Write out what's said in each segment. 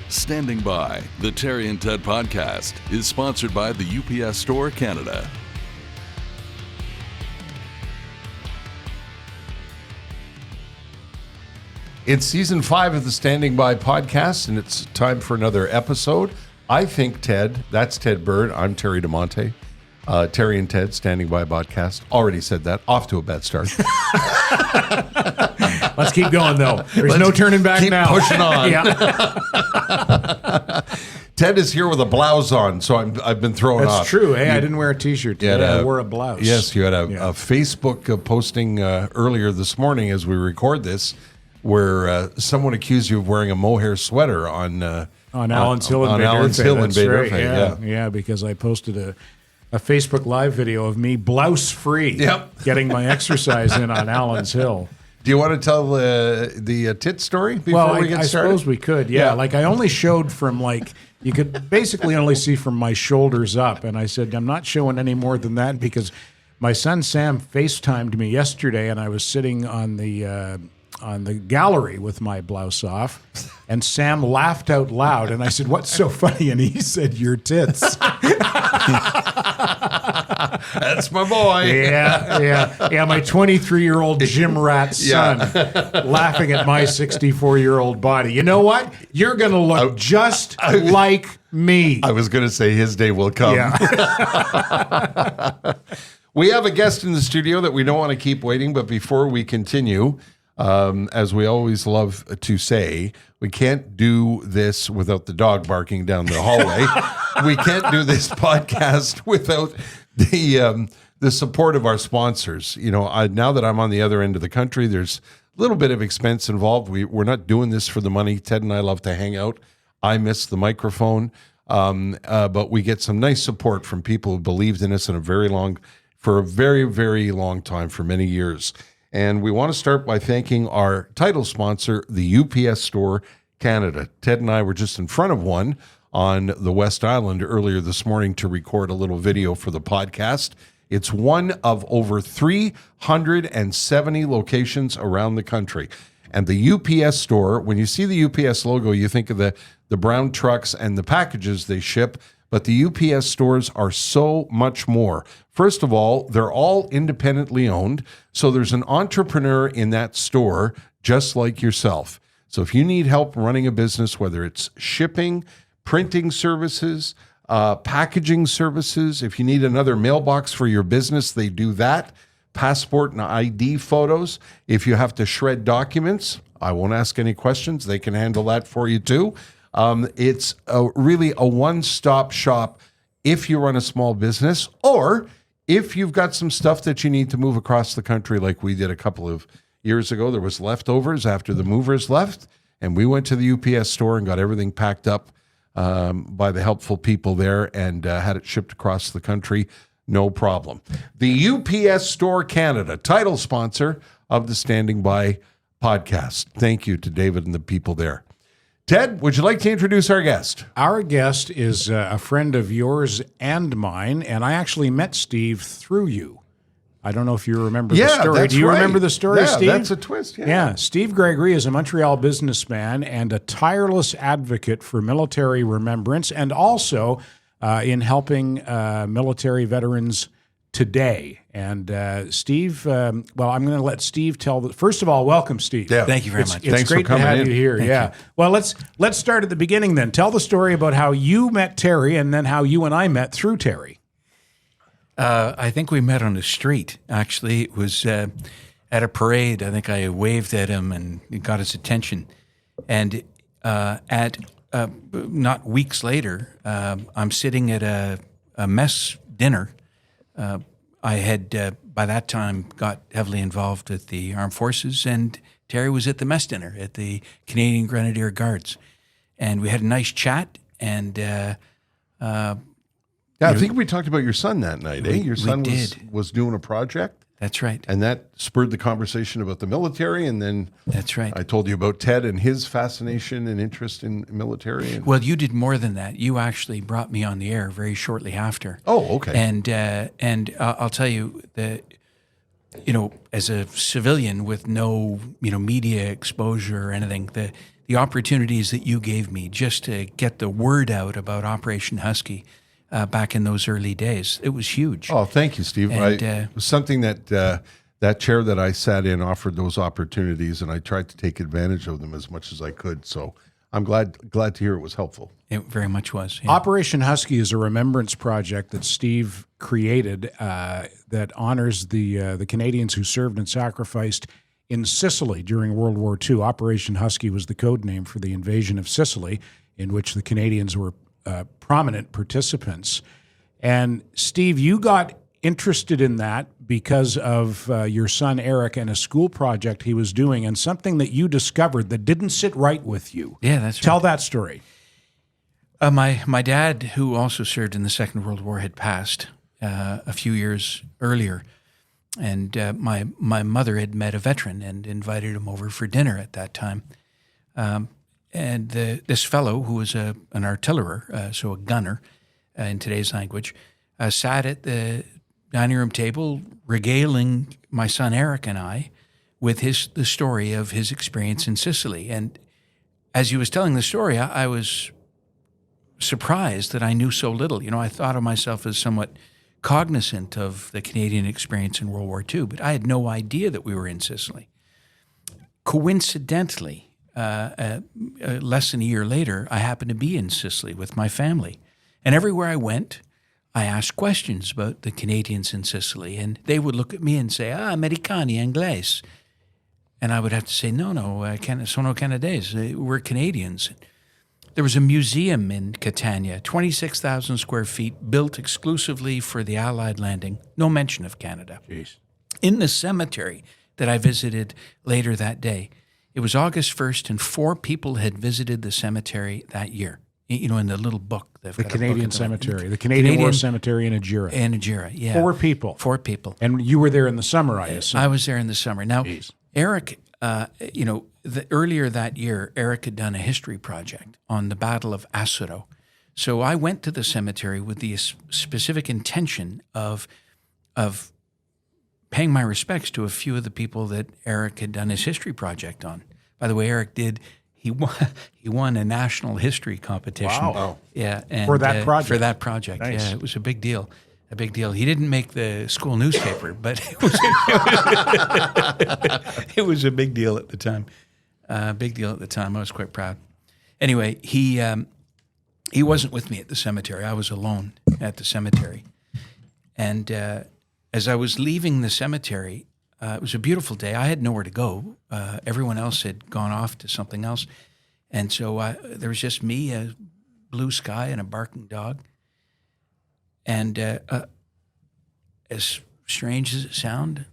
Standing By, the Terry and Ted podcast, is sponsored by the UPS Store Canada. It's season 5 of the Standing By podcast, and it's time for another episode. I think Ted, that's Ted Bird. I'm Terry DeMonte. Terry and Ted, Standing By podcast. Already said that. Off to a bad start. Let's keep going, though. There's no turning back keep now. Pushing on. Yeah. Ted is here with a blouse on, so I've been thrown off. That's true. Hey, I didn't wear a T-shirt today. I wore a blouse. Yes, you had a Facebook posting earlier this morning as we record this, where someone accused you of wearing a mohair sweater on Alan's Hill and Bay Durfee. Yeah, because I posted a Facebook Live video of me blouse-free getting my exercise in on Alan's Hill. Do you want to tell the tit story before we get started? I suppose we could, yeah. Like, I only showed from, you could basically only see from my shoulders up, and I said, I'm not showing any more than that because my son Sam FaceTimed me yesterday, and I was sitting on the gallery with my blouse off, and Sam laughed out loud, and I said, what's so funny? And he said, your tits. That's my boy. Yeah, my 23-year-old gym rat son laughing at my 64-year-old body. You know what? You're going to look just like me. I was going to say his day will come. Yeah. We have a guest in the studio that we don't want to keep waiting, but before we continue, as we always love to say, we can't do this without the dog barking down the hallway. We can't do this podcast without the support of our sponsors. You know, now that I'm on the other end of the country, there's a little bit of expense involved. We're not doing this for the money. Ted and I love to hang out. I miss the microphone, but we get some nice support from people who believed in us for a very, very long time, for many years. And we want to start by thanking our title sponsor, the UPS Store Canada. Ted and I were just in front of one on the West Island earlier this morning to record a little video for the podcast. It's one of over 370 locations around the country. And the UPS Store, when you see the UPS logo, you think of the brown trucks and the packages they ship, but the UPS stores are so much more. First of all, they're all independently owned, so there's an entrepreneur in that store just like yourself. So if you need help running a business, whether it's shipping, printing services, packaging services, if you need another mailbox for your business, they do that. Passport and ID photos. If you have to shred documents, I won't ask any questions. They can handle that for you too. It's really a one-stop shop if you run a small business, or if you've got some stuff that you need to move across the country like we did a couple of years ago. There was leftovers after the movers left, and we went to the UPS store and got everything packed up by the helpful people there and had it shipped across the country. No problem. The UPS Store Canada, title sponsor of the Standing By podcast. Thank you to David and the people there. Ted, would you like to introduce our guest? Our guest is a friend of yours and mine, and I actually met Steve through you. I don't know if you remember the story. Do you remember the story, Steve? That's a twist. Yeah, Steve Gregory is a Montreal businessman and a tireless advocate for military remembrance and also in helping military veterans today. And Steve, I'm going to let Steve tell. First of all, welcome, Steve. Yeah. Thank you very much. It's Thanks great for coming to have in. you here. Thank you. Well, let's start at the beginning then. Tell the story about how you met Terry and then how you and I met through Terry. I think we met on the street, actually. It was at a parade. I think I waved at him and it got his attention. And not weeks later, I'm sitting at a mess dinner. I had, by that time, got heavily involved with the armed forces, and Terry was at the mess dinner at the Canadian Grenadier Guards. And we had a nice chat, and I think we talked about your son that night, eh? Your son was doing a project. That's right. And that spurred the conversation about the military, and then That's right. I told you about Ted and his fascination and interest in military. Well, you did more than that. You actually brought me on the air very shortly after. Oh, okay. And I'll tell you that as a civilian with no, media exposure or anything, the opportunities that you gave me just to get the word out about Operation Husky back in those early days, it was huge. Oh, thank you, Steve. And, It was something that that chair that I sat in offered those opportunities, and I tried to take advantage of them as much as I could. So I'm glad to hear it was helpful. It very much was. Yeah. Operation Husky is a remembrance project that Steve created that honors the Canadians who served and sacrificed in Sicily during World War II. Operation Husky was the code name for the invasion of Sicily, in which the Canadians were prominent participants. And Steve, you got interested in that because of your son Eric and a school project he was doing, and something that you discovered that didn't sit right with you. Yeah, that's right. Tell that story. My dad, who also served in the Second World War, had passed a few years earlier, and my mother had met a veteran and invited him over for dinner at that time. And this fellow, who was an artillerer, so a gunner in today's language, sat at the dining room table regaling my son Eric and I with the story of his experience in Sicily. And as he was telling the story, I was surprised that I knew so little. I thought of myself as somewhat cognizant of the Canadian experience in World War II, but I had no idea that we were in Sicily. Coincidentally, less than a year later, I happened to be in Sicily with my family. And everywhere I went, I asked questions about the Canadians in Sicily, and they would look at me and say, Americani, Inglese. And I would have to say, no, sono Canadese, we're Canadians. There was a museum in Catania, 26,000 square feet, built exclusively for the Allied landing, no mention of Canada. Jeez. In the cemetery that I visited later that day, it was August 1st, and 4 people had visited the cemetery that year. In the little book. The Canadian cemetery. The Canadian War Cemetery in Agira. In Agira, yeah. 4 people. 4 people. And you were there in the summer, I assume. I was there in the summer. Now, Jeez. Eric, earlier that year, Eric had done a history project on the Battle of Asuro. So I went to the cemetery with the specific intention of paying my respects to a few of the people that Eric had done his history project on. By the way, Eric did... He won a national history competition. Wow. Yeah. And, for that project? For that project, nice. Yeah. It was a big deal. A big deal. He didn't make the school newspaper, but it was a big deal at the time. Big deal at the time. I was quite proud. Anyway, he wasn't with me at the cemetery. I was alone at the cemetery. And as I was leaving the cemetery, it was a beautiful day. I had nowhere to go. Everyone else had gone off to something else. And so there was just me, a blue sky, and a barking dog. And as strange as it sounded,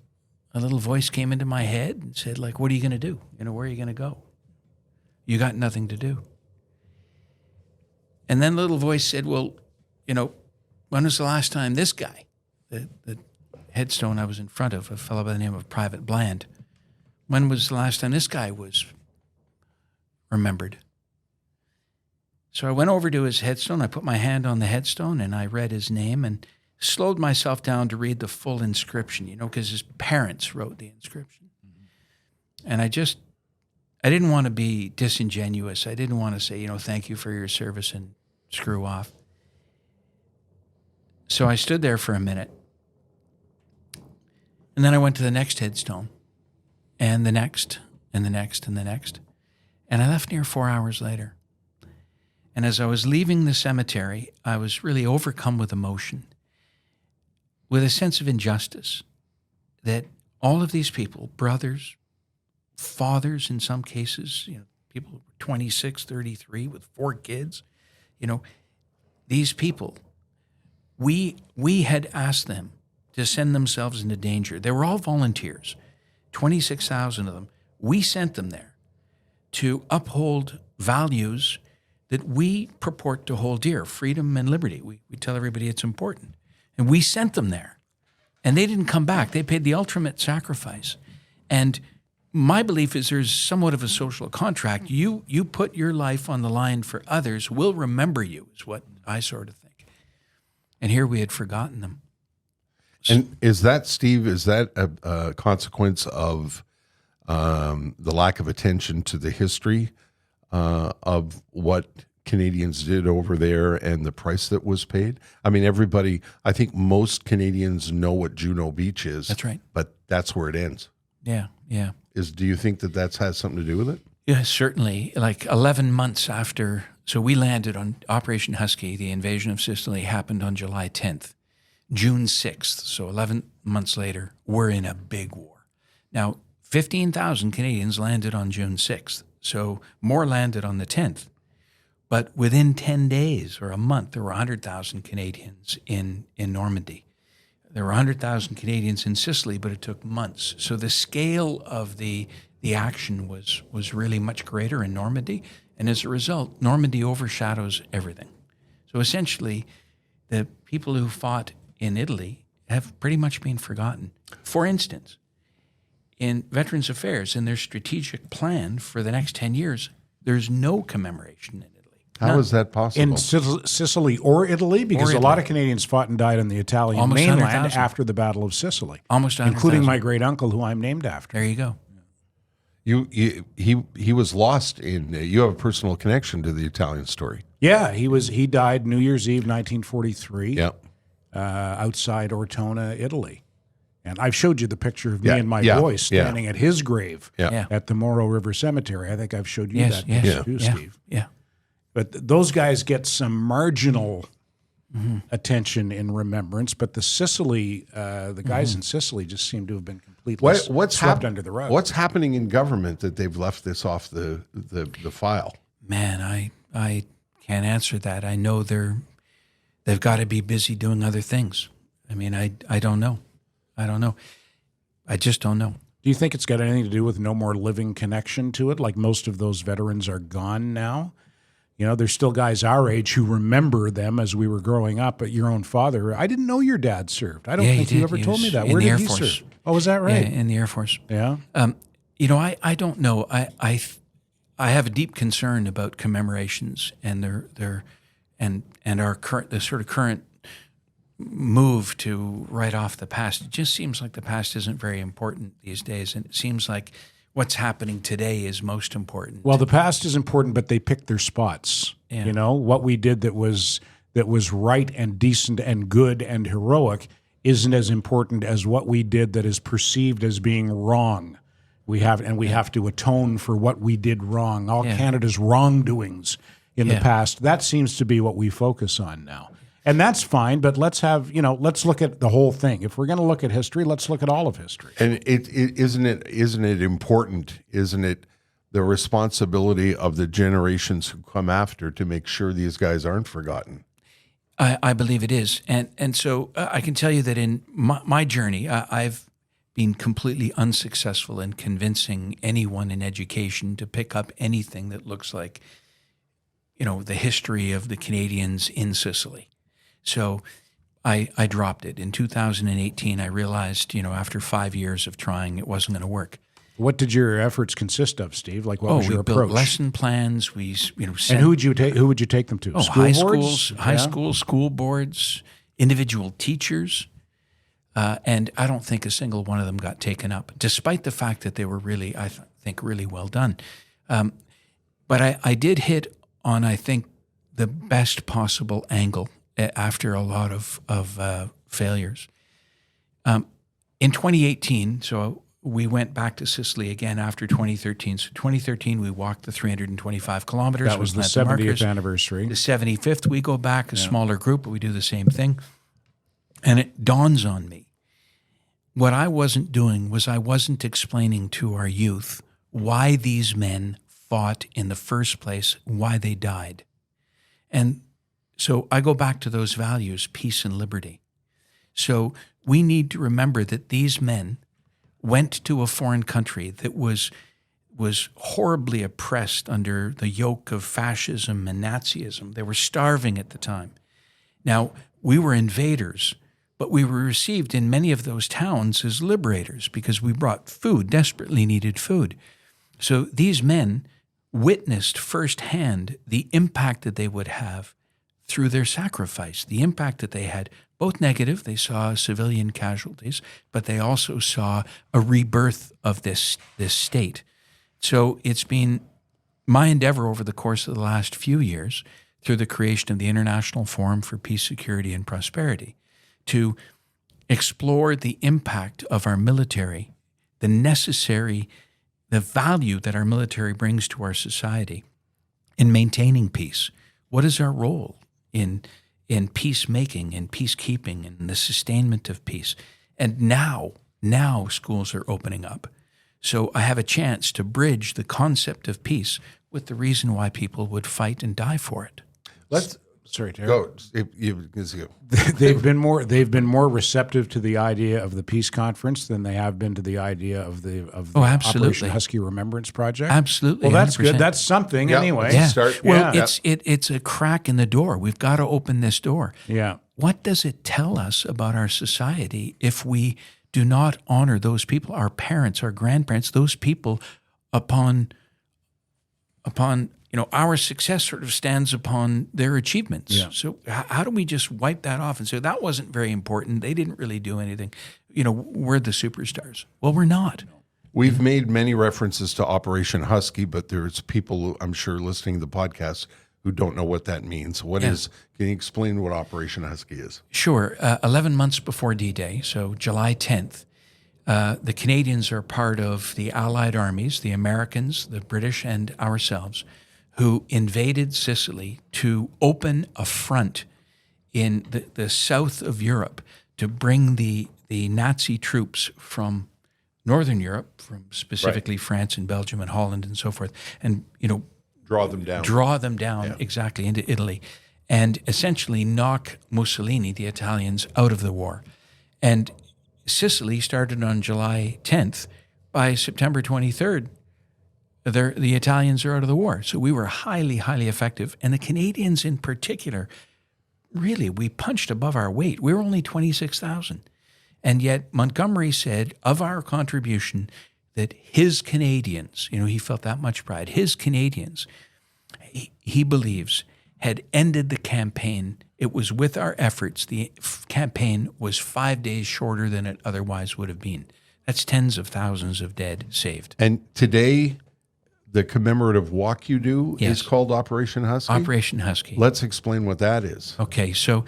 a little voice came into my head and said, what are you going to do? Where are you going to go? You got nothing to do. And then the little voice said, when was the last time this guy, the headstone I was in front of, a fellow by the name of Private Bland, when was the last time this guy was remembered? So I went over to his headstone. I put my hand on the headstone and I read his name and slowed myself down to read the full inscription, because his parents wrote the inscription. Mm-hmm. And I didn't want to be disingenuous. I didn't want to say, thank you for your service and screw off. So I stood there for a minute. And then I went to the next headstone, and the next, and the next, and the next. And I left near 4 hours later. And as I was leaving the cemetery, I was really overcome with emotion, with a sense of injustice, that all of these people, brothers, fathers in some cases, people 26, 33 with 4 kids, these people, we had asked them to send themselves into danger. They were all volunteers, 26,000 of them. We sent them there to uphold values that we purport to hold dear, freedom and liberty. We tell everybody it's important. And we sent them there. And they didn't come back. They paid the ultimate sacrifice. And my belief is there's somewhat of a social contract. You put your life on the line for others, we'll remember you, is what I sort of think. And here we had forgotten them. And is that, Steve, is that a consequence of the lack of attention to the history of what Canadians did over there and the price that was paid? I mean, everybody, I think most Canadians know what Juno Beach is. That's right. But that's where it ends. Yeah, yeah. Do you think that that's has something to do with it? Yeah, certainly. Like 11 months after, so we landed on Operation Husky. The invasion of Sicily happened on July 10th. June 6th, so 11 months later, we're in a big war. Now, 15,000 Canadians landed on June 6th, so more landed on the 10th. But within 10 days or a month, there were 100,000 Canadians in Normandy. There were 100,000 Canadians in Sicily, but it took months. So the scale of the action was really much greater in Normandy, and as a result, Normandy overshadows everything. So essentially, the people who fought in Italy have pretty much been forgotten. For instance, in Veterans Affairs, in their strategic plan for the next 10 years, there's no commemoration in Italy. How is that possible? In Sicily or Italy? Because a lot of Canadians fought and died on the Italian Almost mainland 100,000. after the Battle of Sicily. Almost 100,000. Including my great uncle, who I'm named after. There you go. He was lost in. You have a personal connection to the Italian story. Yeah, he died New Year's Eve, 1943. Yeah. Outside Ortona, Italy. And I've showed you the picture of me and my yeah, boy standing at his grave Yeah. at the Morrow River Cemetery. I think I've showed you Yes, that yes, picture too, yeah, Steve. yeah. But those guys get some marginal attention in remembrance. But the Sicily, the guys in Sicily just seem to have been completely swept under the rug. What's happening in government that they've left this off the file? Man, I can't answer that. I know they've got to be busy doing other things. I mean, I don't know. I don't know. I just don't know. Do you think it's got anything to do with no more living connection to it? Like most of those veterans are gone now. You know, there's still guys our age who remember them as we were growing up. But your own father, I didn't know your dad served. I don't think you ever told me that. Where did he serve? Oh, was that right? Yeah, in the Air Force. Yeah. You know, I don't know. I have a deep concern about commemorations and our current move to write off the past. It just seems like the past isn't very important these days, and it seems like what's happening today is most important. Well, the past is important, but they pick their spots. Yeah. You know, what we did that was right and decent and good and heroic isn't as important as what we did that is perceived as being wrong. We have to atone for what we did wrong. All Canada's wrongdoings in the past. That seems to be what we focus on now. And that's fine, but let's look at the whole thing. If we're going to look at history, let's look at all of history. And isn't it important? Isn't it the responsibility of the generations who come after to make sure these guys aren't forgotten? I believe it is, and so I can tell you that in my journey, I've been completely unsuccessful in convincing anyone in education to pick up anything that looks like, the history of the Canadians in Sicily. So I dropped it. In 2018, I realized, after 5 years of trying, it wasn't going to work. What did your efforts consist of, Steve? Like, what was your approach? We built lesson plans. We, sent, and who would you take them to? High schools, school boards, individual teachers, and I don't think a single one of them got taken up, despite the fact that they were really, I think, really well done. But I did hit on, I think, the best possible angle after a lot of failures. In 2018, so we went back to Sicily again after 2013. So 2013, we walked the 325 kilometers. That was the 70th anniversary. The 75th, we go back, a smaller group, but we do the same thing. And it dawns on me, what I wasn't doing was I wasn't explaining to our youth why these men fought in the first place, why they died. And so I go back to those values, peace and liberty. So we need to remember that these men went to a foreign country that was horribly oppressed under the yoke of fascism and Nazism. They were starving at the time. Now, we were invaders, but we were received in many of those towns as liberators because we brought food, desperately needed food. So these men witnessed firsthand the impact that they would have through their sacrifice, the impact that they had, both negative, they saw civilian casualties, but they also saw a rebirth of this state. So it's been my endeavor over the course of the last few years, through the creation of the International Forum for Peace, Security, and Prosperity, to explore the impact of our military, the value that our military brings to our society in maintaining peace. What is our role in peacemaking and peacekeeping and the sustainment of peace? And now schools are opening up. So I have a chance to bridge the concept of peace with the reason why people would fight and die for it. Sorry, Terry. Go. They've been more receptive to the idea of the peace conference than they have been to the idea of the absolutely. Operation Husky Remembrance Project. Absolutely. Well, that's 100%. good. That's something anyway. Yeah. Start. Well, Yeah. it's a crack in the door. We've got to open this door. Yeah. What does it tell us about our society if we do not honor those people, our parents, our grandparents, those people upon our success sort of stands upon their achievements. Yeah. So how do we just wipe that off and say, that wasn't very important, they didn't really do anything, we're the superstars? Well, we're not. We've made many references to Operation Husky, but there's people who I'm sure listening to the podcast who don't know what that means. Can you explain what Operation Husky is? Sure. 11 months before D-Day, so July 10th, the Canadians are part of the Allied armies, the Americans, the British, and ourselves, who invaded Sicily to open a front in the south of Europe to bring the Nazi troops from Northern Europe, from specifically France and Belgium and Holland and so forth, and Draw them down. Exactly into Italy, and essentially knock Mussolini, the Italians, out of the war. And Sicily started on July 10th. By September 23rd, the Italians are out of the war. So we were highly, highly effective. And the Canadians in particular, really, we punched above our weight. We were only 26,000. And yet Montgomery said of our contribution that his Canadians, he felt that much pride, his Canadians, he believes, had ended the campaign. It was with our efforts. The campaign was 5 days shorter than it otherwise would have been. That's tens of thousands of dead saved. And today, the commemorative walk you do Yes. is called Operation Husky? Operation Husky. Let's explain what that is. Okay, so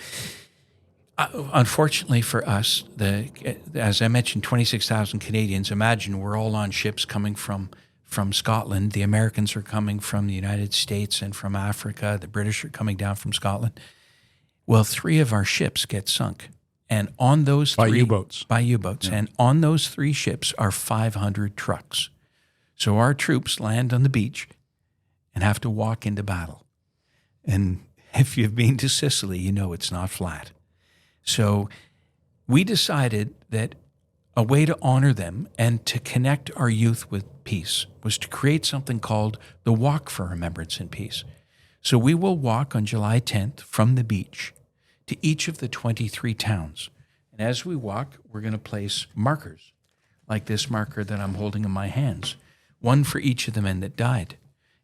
unfortunately for us, as I mentioned, 26,000 Canadians. Imagine we're all on ships coming from Scotland. The Americans are coming from the United States and from Africa. The British are coming down from Scotland. Well, 3 of our ships get sunk. And on those By three... U-boats. By U-boats. And on those 3 ships are 500 trucks. So our troops land on the beach and have to walk into battle. And if you've been to Sicily, you know it's not flat. So we decided that a way to honor them and to connect our youth with peace was to create something called the Walk for Remembrance and Peace. So we will walk on July 10th from the beach to each of the 23 towns. And as we walk, we're going to place markers, like this marker that I'm holding in my hands, one for each of the men that died.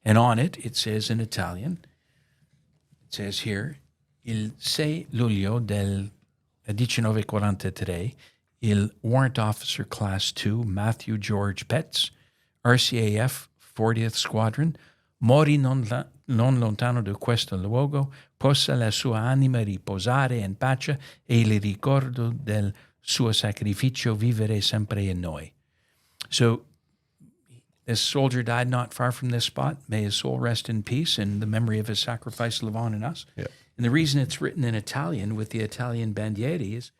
And on it, it says in Italian, it says here, Il 6 luglio del 1943, il Warrant Officer Class 2 Matthew George Petz, RCAF 40th Squadron, morì non lontano da questo luogo, possa la sua anima riposare in pace e il ricordo del suo sacrificio vivere sempre in noi. So this soldier died not far from this spot. May his soul rest in peace, and the memory of his sacrifice live on in us. Yeah. And the reason it's written in Italian with the Italian bandiere is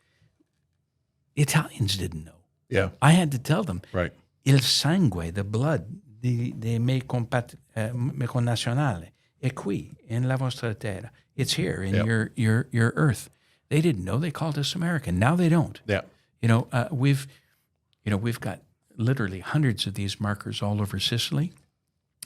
the Italians didn't know. Yeah. I had to tell them. Right. Il sangue, the blood, de me connazionale, è qui, in la vostra terra. It's here in your earth. They didn't know. They called us American. Now they don't. Yeah. We've got literally hundreds of these markers all over Sicily.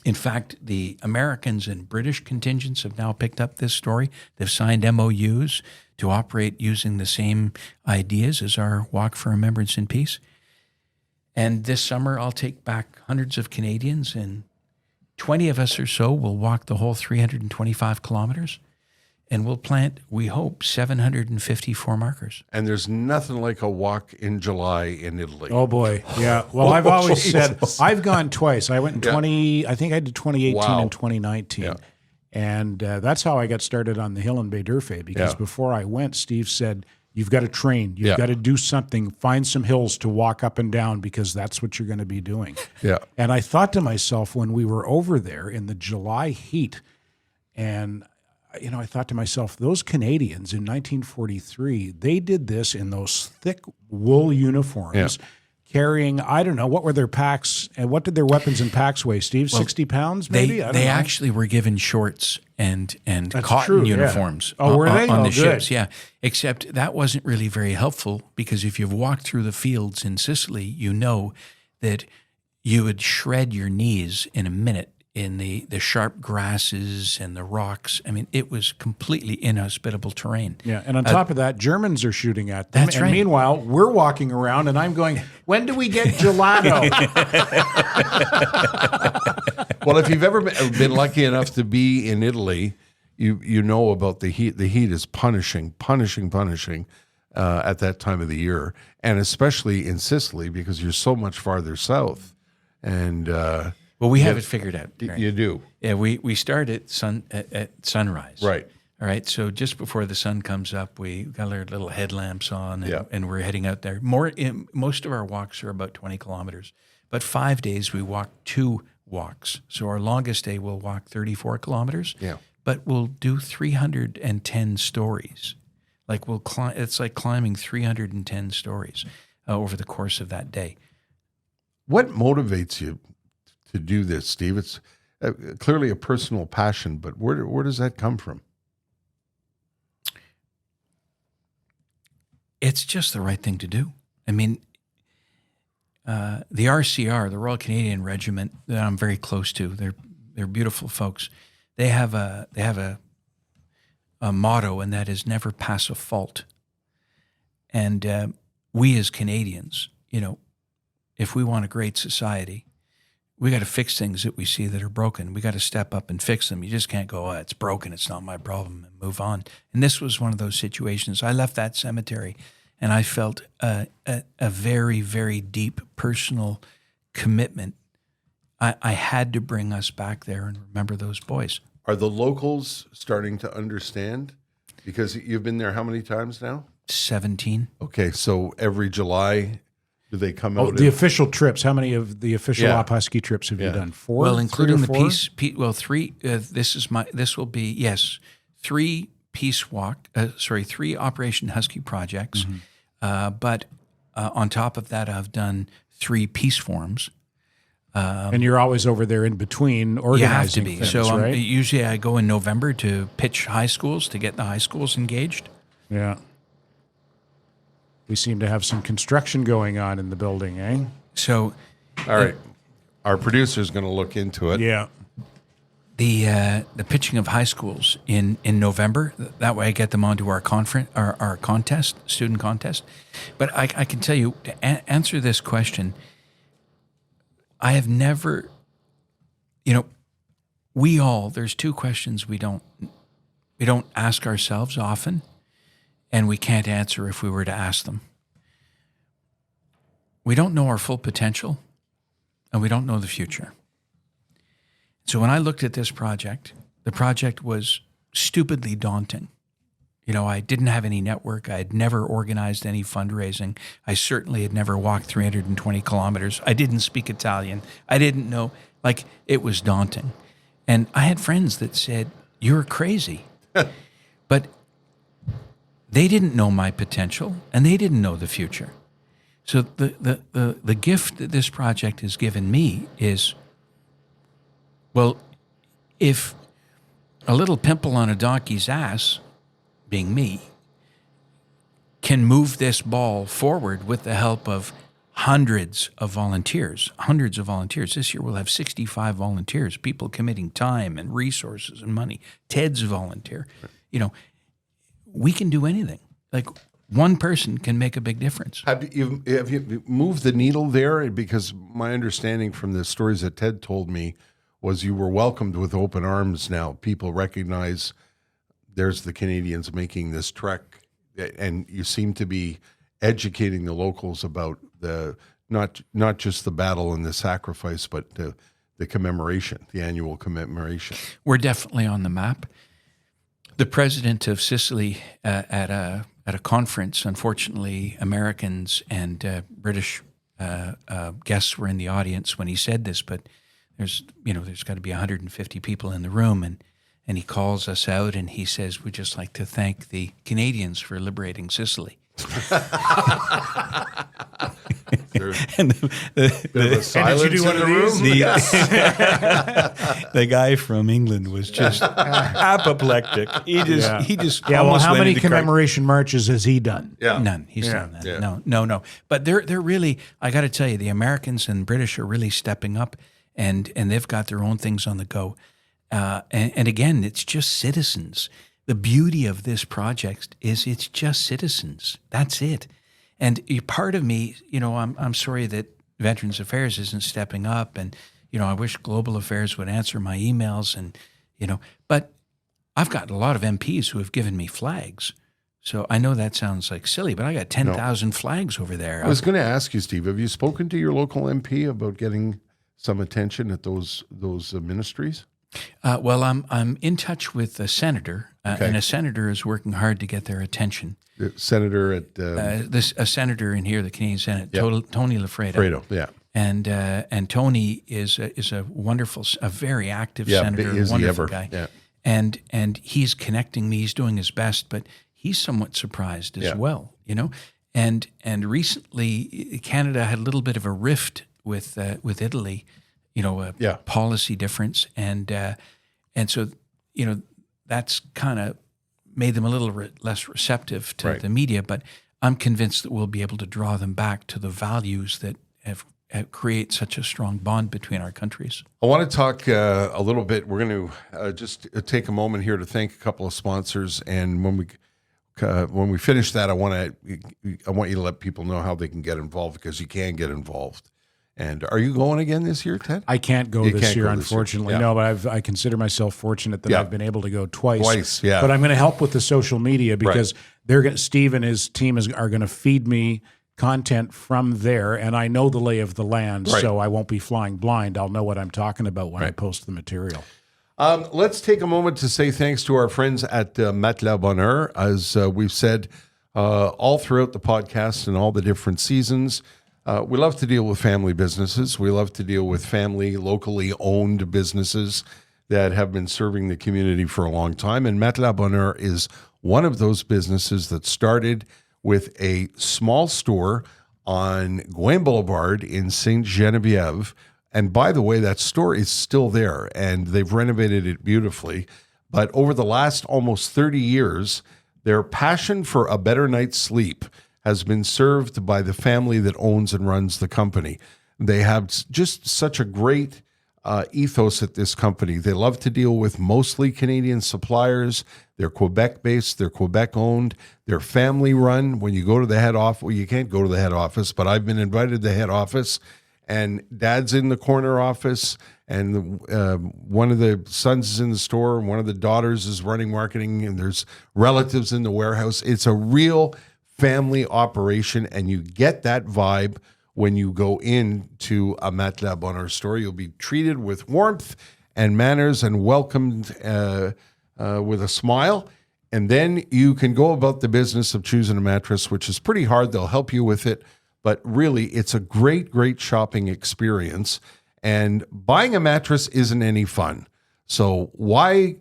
In fact, the Americans and British contingents have now picked up this story. They've signed MOUs to operate using the same ideas as our Walk for Remembrance and Peace. And this summer, I'll take back hundreds of Canadians, and 20 of us or so will walk the whole 325 kilometers. and we'll plant, we hope, 754 markers. And there's nothing like a walk in July in Italy. Oh boy, yeah. Well, I've always said Jesus. I've gone twice. I went in 20. I think I did 2018 Wow. and 2019, Yeah. and that's how I got started on the Hill and Bay Durfee. Because Yeah. before I went, Steve said, "You've got to train. You've Yeah. got to do something. Find some hills to walk up and down because that's what you're going to be doing." Yeah. And I thought to myself when we were over there in the July heat, and I thought to myself, those Canadians in 1943, they did this in those thick wool uniforms, carrying, I don't know, what were their packs and what did their weapons and packs weigh, Steve? 60 pounds maybe? I don't They know. actually were given shorts and That's cotton true, yeah. uniforms Oh, were on, they? on Oh, the good. ships. Yeah, except that wasn't really very helpful because if you've walked through the fields in Sicily, you know that you would shred your knees in a minute in the sharp grasses and the rocks. I mean, it was completely inhospitable terrain. Yeah, and on top of that, Germans are shooting at them. That's and right. meanwhile, we're walking around and I'm going, when do we get gelato? Well, if you've ever been lucky enough to be in Italy, you know about the heat. The heat is punishing at that time of the year, and especially in Sicily because you're so much farther south. And Well, we have it figured out. Right? you do. Yeah, we start at sunrise. Right. All right. So just before the sun comes up, we got our little headlamps on, and, Yeah. and we're heading out there. Most of our walks are about 20 kilometers, but 5 days we walk 2 walks. So our longest day we'll walk 34 kilometers. Yeah. But we'll do 310 stories. Like we'll climb. It's like climbing 310 stories over the course of that day. What motivates you to do this, Steve? It's clearly a personal passion, but where does that come from? It's just the right thing to do. I mean, the RCR, the Royal Canadian Regiment, that I'm very close to. They're beautiful folks. They have a motto, and that is never pass a fault. And we as Canadians, if we want a great society, we got to fix things that we see that are broken. We got to step up and fix them. You just can't go, it's broken, it's not my problem, and move on. And this was one of those situations. I left that cemetery, and I felt a very, very deep personal commitment. I had to bring us back there and remember those boys. Are the locals starting to understand? Because you've been there how many times now? 17. Okay, so every July, do they come Oh, out? the official trips. How many of the official Yeah. Op Husky trips have you Yeah. done? 4? Well, 3 including or the 4? peace. 3. This will be 3 peace walk. 3 Operation Husky projects. But on top of that, I've done 3 peace forums. And you're always over there in between You organizing have to be. things, So right? usually I go in November to pitch high schools to get the high schools engaged. Yeah. We seem to have some construction going on in the building, eh? So All right. Our producer's going to look into it. Yeah. the pitching of high schools in November. That way I get them onto our conference, our contest, student contest. But I can tell you, to answer this question, I have never, there's 2 questions we don't ask ourselves often, and we can't answer if we were to ask them. We don't know our full potential, and we don't know the future. So when I looked at this project, the project was stupidly daunting. I didn't have any network. I had never organized any fundraising. I certainly had never walked 320 kilometers. I didn't speak Italian. I didn't know, it was daunting. And I had friends that said, "You're crazy." But they didn't know my potential, and they didn't know the future. So the gift that this project has given me is, well, if a little pimple on a donkey's ass, being me, can move this ball forward with the help of hundreds of volunteers. This year we'll have 65 volunteers, people committing time and resources and money. Ted's a volunteer. We can do anything. One person can make a big difference. Have you moved the needle there? Because my understanding from the stories that Ted told me was you were welcomed with open arms now. People recognize there's the Canadians making this trek, and you seem to be educating the locals about the not just the battle and the sacrifice, but the commemoration, the annual commemoration. We're definitely on the map. The president of Sicily at a conference, unfortunately, Americans and British guests were in the audience when he said this, but there's got to be 150 people in the room, and he calls us out and he says, we'd just like to thank the Canadians for liberating Sicily. And the silence did you do one in of the these? room. The guy from England was just apoplectic. He just Well, almost how went many into cry. commemoration marches has he done? Yeah. None. He's Yeah. done that. Yeah. No. But they're really. I got to tell you, the Americans and British are really stepping up, and they've got their own things on the go. And again, it's just citizens. The beauty of this project is it's just citizens. That's it. And part of me, I'm sorry that Veterans Affairs isn't stepping up, and I wish Global Affairs would answer my emails, and but I've got a lot of MPs who have given me flags. So I know that sounds like silly, but I got 10,000 flags over there. I was going to ask you, Steve, have you spoken to your local MP about getting some attention at those ministries? Well, I'm in touch with a senator, Okay. and a senator is working hard to get their attention. The senator at A senator in here, the Canadian Senate, Yep. Tony Lafreda. Fredo, yeah. And Tony is a wonderful, a very active Yeah, senator, is he wonderful ever? guy. Yeah. And he's connecting me. He's doing his best, but he's somewhat surprised as Yeah. well. And recently Canada had a little bit of a rift with Italy. A policy difference, and so that's kind of made them a little less receptive to Right. the media. But I'm convinced that we'll be able to draw them back to the values that have create such a strong bond between our countries. I want to talk a little bit. We're going to just take a moment here to thank a couple of sponsors, and when we finish that, I want you to let people know how they can get involved, because you can get involved. And are you going again this year, Ted? I can't go You this can't year, go this year. unfortunately. Yeah. No, but I consider myself fortunate that Yeah. I've been able to go twice. Twice, yeah. But I'm going to help with the social media, because Steve and his team are going to feed me content from there, and I know the lay of the land, Right. so I won't be flying blind. I'll know what I'm talking about when I post the material. Let's take a moment to say thanks to our friends at Matelas Bonheur. As we've said all throughout the podcast and all the different seasons, we love to deal with family businesses. We love to deal with family, locally owned businesses that have been serving the community for a long time. And Matelas Bonheur is one of those businesses that started with a small store on Gouin Boulevard in Sainte Geneviève. And by the way, that store is still there, and they've renovated it beautifully. But over the last almost 30 years, their passion for a better night's sleep has been served by the family that owns and runs the company. They have just such a great ethos at this company. They love to deal with mostly Canadian suppliers. They're Quebec-based. They're Quebec-owned. They're family-run. When you go to the head office, well, you can't go to the head office, but I've been invited to the head office, and Dad's in the corner office, and one of the sons is in the store, and one of the daughters is running marketing, and there's relatives in the warehouse. It's a real family operation, and you get that vibe when you go into a Matelas Bonheur store. You'll be treated with warmth and manners and welcomed with a smile. And then you can go about the business of choosing a mattress, which is pretty hard. They'll help you with it. But really, it's a great, great shopping experience. And buying a mattress isn't any fun. So why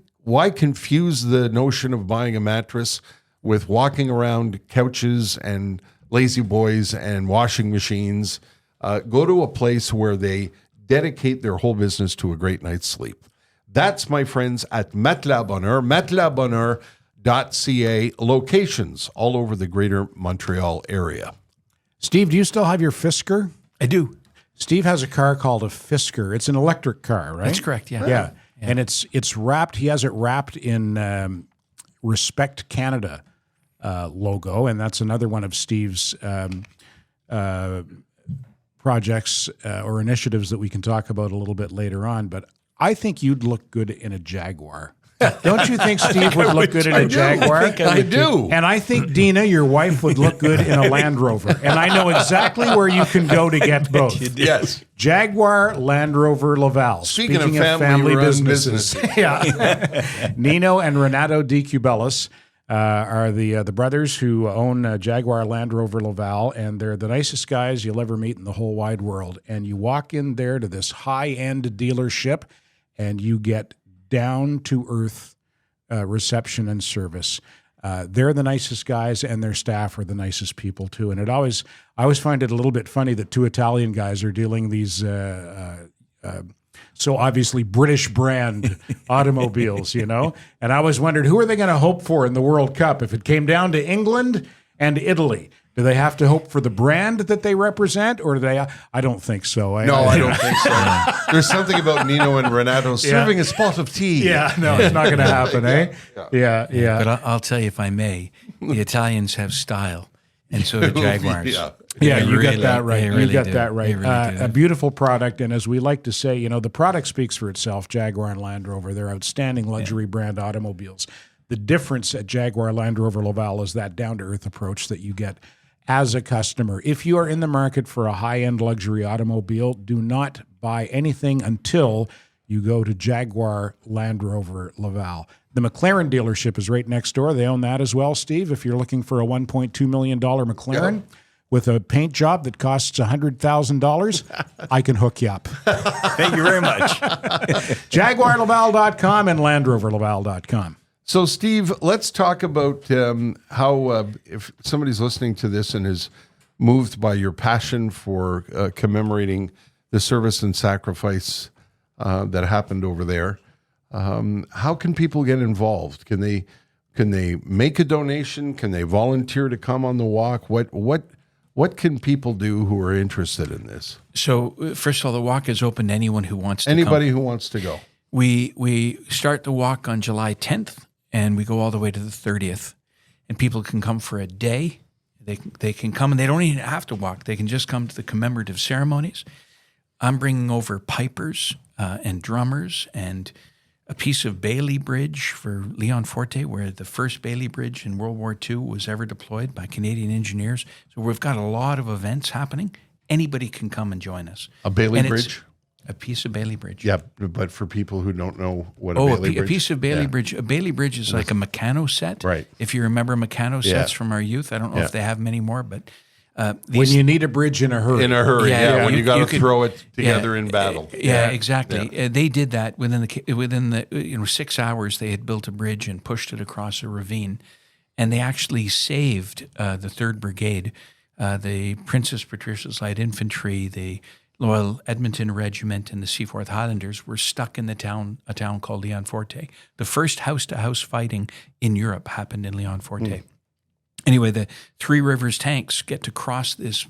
confuse the notion of buying a mattress with walking around couches and lazy boys and washing machines? Go to a place where they dedicate their whole business to a great night's sleep. That's my friends at Matelas Bonheur, matelasbonheur.ca, locations all over the greater Montreal area. Steve, do you still have your Fisker? I do. Steve has a car called a Fisker. It's an electric car, right? That's correct, yeah. Yeah. And it's wrapped, he has it wrapped in Respect Canada logo, and that's another one of Steve's projects or initiatives that we can talk about a little bit later on. But I think you'd look good in a Jaguar. Don't you think Steve would look good in a Jaguar? I do. And I think Dina, your wife, would look good in a Land Rover. And I know exactly where you can go to get both. Yes. Jaguar, Land Rover, Laval. Speaking of family-run businesses. Yeah. Nino and Renato Di Cubelis are the brothers who own Jaguar, Land Rover, Laval, and they're the nicest guys you'll ever meet in the whole wide world. And you walk in there to this high-end dealership, and you get down-to-earth reception and service. They're the nicest guys, and their staff are the nicest people too. And I always find it a little bit funny that two Italian guys are dealing these so obviously British brand automobiles, you know. And I always wondered, who are they going to hope for in the World Cup if it came down to England and Italy? Do they have to hope for the brand that they represent, or do they? I don't think so. No, I don't think so. There's something about Nino and Renato serving a spot of tea. Yeah, no, it's not going to happen, eh? Yeah. But I'll tell you, if I may, the Italians have style, and so do Jaguars. Yeah, you got that right. They really you got do. that right. They really do. A beautiful product, and as we like to say, you know, the product speaks for itself. Jaguar and Land Rover, they're outstanding luxury brand automobiles. The difference at Jaguar, Land Rover, Laval is that down-to-earth approach that you get as a customer. If you are in the market for a high-end luxury automobile, do not buy anything until you go to Jaguar, Land Rover, Laval. The McLaren dealership is right next door. They own that as well, Steve. If you're looking for a $1.2 million McLaren with a paint job that costs $100,000, I can hook you up. Thank you very much. JaguarLaval.com and LandRoverLaval.com. So, Steve, let's talk about how if somebody's listening to this and is moved by your passion for commemorating the service and sacrifice that happened over there, how can people get involved? Can they make a donation? Can they volunteer to come on the walk? What can people do who are interested in this? So, first of all, the walk is open to anyone who wants to Anybody come. who wants to go. We start the walk on July 10th, and we go all the way to the 30th. And people can come for a day. They can come, and they don't even have to walk. They can just come to the commemorative ceremonies. I'm bringing over pipers and drummers and a piece of Bailey Bridge for Leon Forte, where the first Bailey Bridge in World War II was ever deployed by Canadian engineers. So we've got a lot of events happening. Anybody can come and join us. A Bailey Bridge? A piece of Bailey Bridge. Yeah, but for people who don't know what a Bailey Bridge is. A piece of Bailey Bridge. A Bailey Bridge is like a Meccano set. Right. If you remember Meccano sets from our youth. I don't know if they have many more, but when you need a bridge in a hurry. In a hurry, when you got to throw it together in battle. Yeah, exactly. Yeah. They did that within the 6 hours. They had built a bridge and pushed it across a ravine, and they actually saved the 3rd Brigade, the Princess Patricia's Light Infantry, the Loyal Edmonton Regiment, and the Seaforth Highlanders were stuck in a town called Leon Forte. The first house-to-house fighting in Europe happened in Leon Forte. Anyway, the Three Rivers tanks get to cross this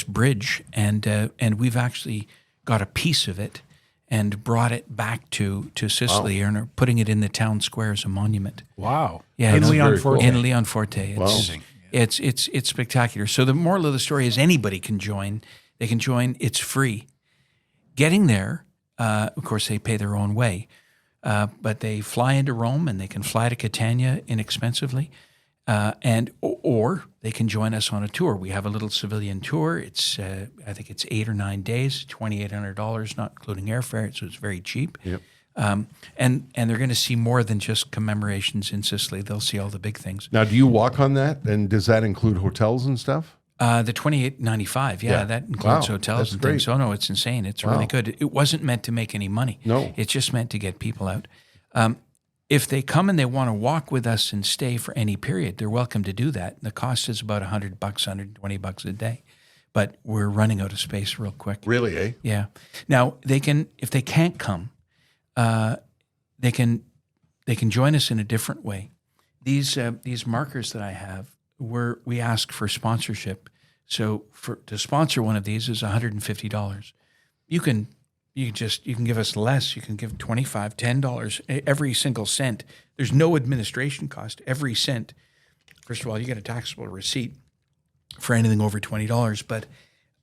bridge, and we've actually got a piece of it and brought it back to Sicily and are putting it in the town square as a monument. Wow! Yeah, in Leon Forte. In Leon Forte. It's spectacular. So the moral of the story is anybody can join. They can join. It's free. Getting there, of course, they pay their own way, but they fly into Rome and they can fly to Catania inexpensively. Or they can join us on a tour. We have a little civilian tour. It's I think it's 8 or 9 days, $2,800, not including airfare, so it's very cheap. Yep. And they're going to see more than just commemorations in Sicily. They'll see all the big things. Now, do you walk on that? And does that include hotels and stuff? The $28.95, that includes hotels and things. Oh no, it's insane. It's really good. It wasn't meant to make any money. No, it's just meant to get people out. If they come and they want to walk with us and stay for any period, they're welcome to do that. The cost is about $100, $120 a day, but we're running out of space real quick. Really, eh? Yeah. Now they can, if they can't come, they can join us in a different way. These markers that I have, we ask for sponsorship. So to sponsor one of these is $150. You can give us less. You can give $25, $10, every single cent. There's no administration cost. Every cent. First of all, you get a taxable receipt for anything over $20. But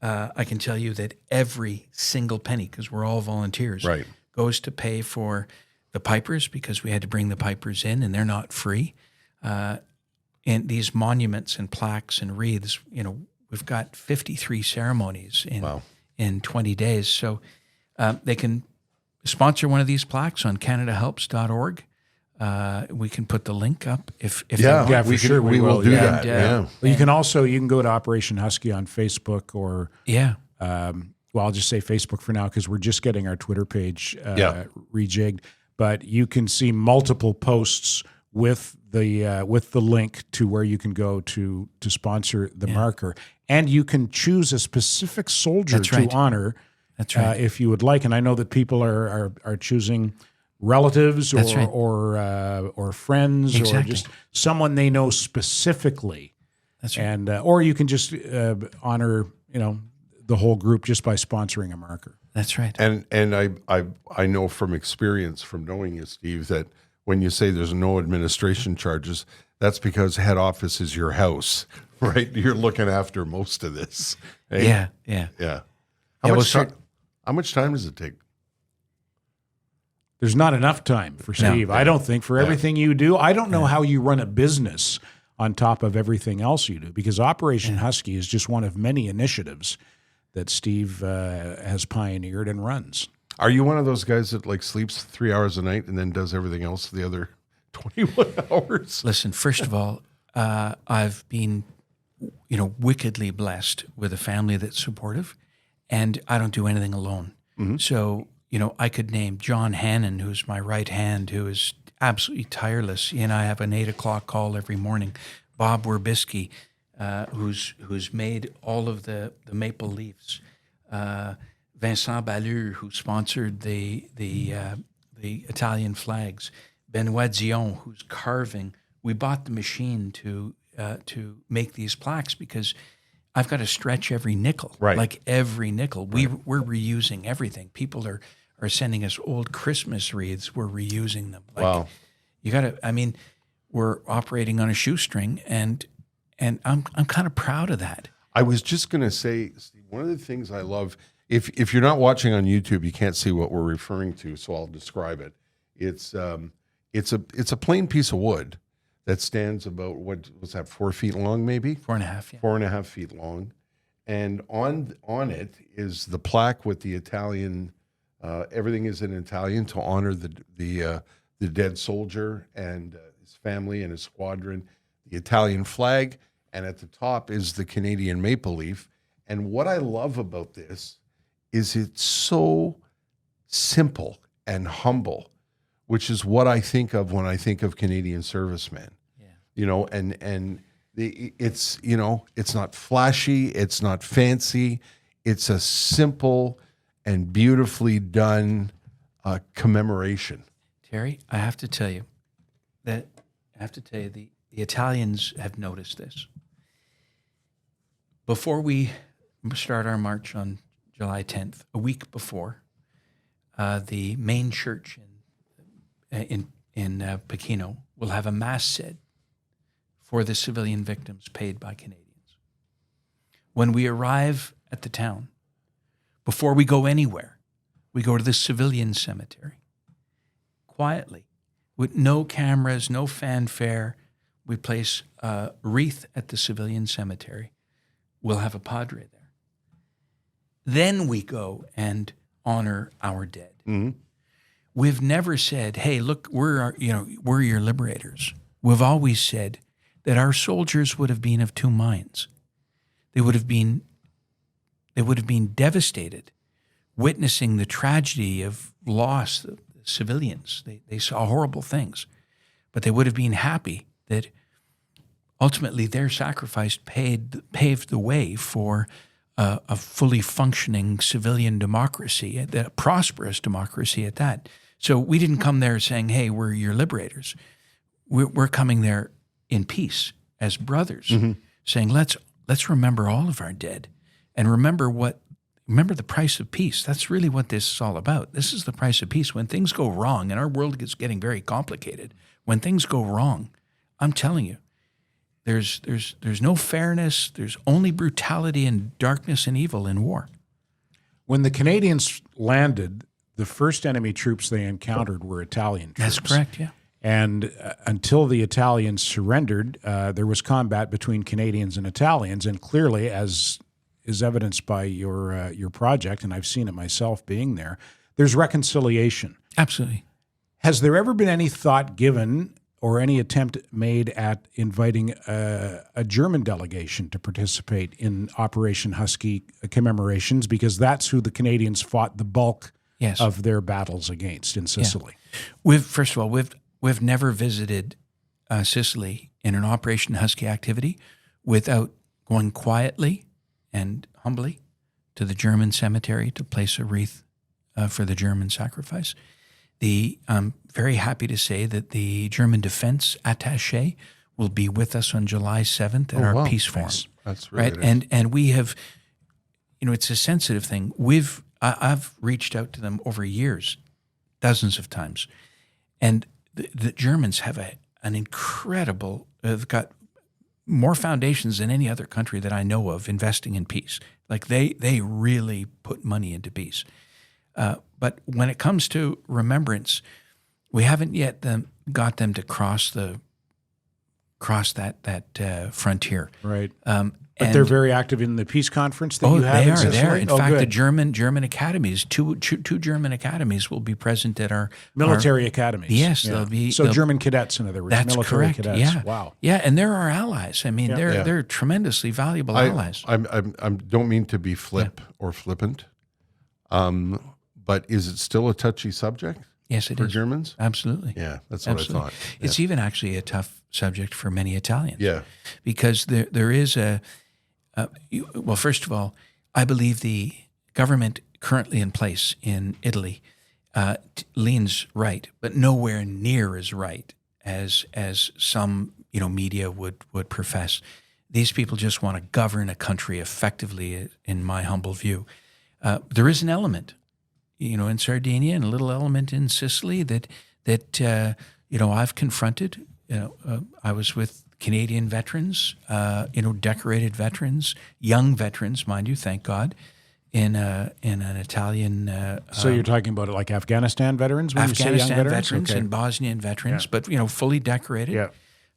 I can tell you that every single penny, because we're all volunteers, goes to pay for the pipers, because we had to bring the pipers in, and they're not free. And these monuments and plaques and wreaths, we've got 53 ceremonies in 20 days. So they can sponsor one of these plaques on CanadaHelps.org. We can put the link up if we sure we will do that. Well, you can go to Operation Husky on Facebook or well, I'll just say Facebook for now because we're just getting our Twitter page rejigged. But you can see multiple posts with the link to where you can go to sponsor the marker, and you can choose a specific soldier to honor. That's right. If you would like, and I know that people are choosing relatives or friends or just someone they know specifically. That's right. And or you can just honor the whole group just by sponsoring a marker. That's right. And I know from experience from knowing you, Steve, that when you say there's no administration charges, that's because head office is your house, right? You're looking after most of this. Hey? Yeah. How much time does it take? There's not enough time for Steve. I don't think for everything you do. I don't know how you run a business on top of everything else you do, because Operation Husky is just one of many initiatives that Steve has pioneered and runs. Are you one of those guys that sleeps 3 hours a night and then does everything else the other 21 hours? Listen, first of all, I've been, wickedly blessed with a family that's supportive, and I don't do anything alone. Mm-hmm. So, I could name John Hannon, who's my right hand, who is absolutely tireless. He and I have an 8 o'clock call every morning. Bob Werbisky, who's made all of the maple leaves. Vincent Ballure, who sponsored the Italian flags. Benoit Dion, who's carving. We bought the machine to make these plaques because I've got to stretch every nickel, like every nickel. We're reusing everything. People are sending us old Christmas wreaths. We're reusing them. Wow. You got to. We're operating on a shoestring, and I'm kind of proud of that. I was just going to say, Steve, one of the things I love. If you're not watching on YouTube, you can't see what we're referring to, so I'll describe it. It's a plain piece of wood that stands about, what was that, 4 feet long, maybe? 4.5, yeah. 4.5 feet long. And on it is the plaque with the Italian, everything is in Italian to honor the dead soldier and his family and his squadron, the Italian flag, and at the top is the Canadian maple leaf. And what I love about this is it's so simple and humble, which is what I think of when I think of Canadian servicemen. Yeah. It's not flashy, it's not fancy, it's a simple and beautifully done commemoration. Terry, I have to tell you the Italians have noticed this. Before we start our march on July 10th, a week before, the main church in Pekino will have a mass said for the civilian victims paid by Canadians. When we arrive at the town, before we go anywhere, we go to the civilian cemetery. Quietly, with no cameras, no fanfare, we place a wreath at the civilian cemetery. We'll have a padre there. Then we go and honor our dead. Mm-hmm. We've never said, "Hey, look, we're your liberators." We've always said that our soldiers would have been of two minds. They would have been devastated, witnessing the tragedy of loss of civilians. They saw horrible things, but they would have been happy that ultimately their sacrifice paved the way for a fully functioning civilian democracy, a prosperous democracy at that. So we didn't come there saying, "Hey, we're your liberators." We're coming there in peace as brothers, saying, "Let's remember all of our dead, and remember the price of peace." That's really what this is all about. This is the price of peace. When things go wrong, and our world is getting very complicated, when things go wrong, I'm telling you, there's no fairness. There's only brutality and darkness and evil in war. When the Canadians landed, the first enemy troops they encountered were Italian troops. That's correct, yeah. And until the Italians surrendered, there was combat between Canadians and Italians. And clearly, as is evidenced by your project, and I've seen it myself being there, there's reconciliation. Absolutely. Has there ever been any thought given or any attempt made at inviting a German delegation to participate in Operation Husky commemorations? Because that's who the Canadians fought the bulk of their battles against in Sicily. Yeah. We've never visited Sicily in an Operation Husky activity without going quietly and humbly to the German cemetery to place a wreath for the German sacrifice. I'm very happy to say that the German defense attaché will be with us on July 7th at our peace forum. That's really right. Nice. And we have, it's a sensitive thing. I've reached out to them over years, dozens of times, and the Germans have an incredible. They've got more foundations than any other country that I know of investing in peace. Like they really put money into peace. But when it comes to remembrance, we haven't yet got them to cross that frontier. Right. But they're very active in the peace conference that you have. They in are Sicily? there. In fact, good. the German academies, two German academies will be present at our military academies. Yes, yeah. they'll be. German cadets, in other words. That's military correct. cadets. Yeah. Wow. Yeah, and they're our allies. I mean, they're tremendously valuable allies. I don't mean to be or flippant, but is it still a touchy subject? Yes, it for is. Germans? Absolutely. Yeah, that's what I thought. Yeah. It's even actually a tough subject for many Italians. Yeah. Because there is well, first of all, I believe the government currently in place in Italy leans right, but nowhere near as right as some media would profess. These people just want to govern a country effectively, in my humble view. There is an element, in Sardinia and a little element in Sicily that I've confronted. I was with Canadian veterans, decorated veterans, young veterans, mind you, thank God, in an Italian. So you're talking about like Afghanistan veterans? When Afghanistan you say young veterans okay. and Bosnian veterans, but fully decorated.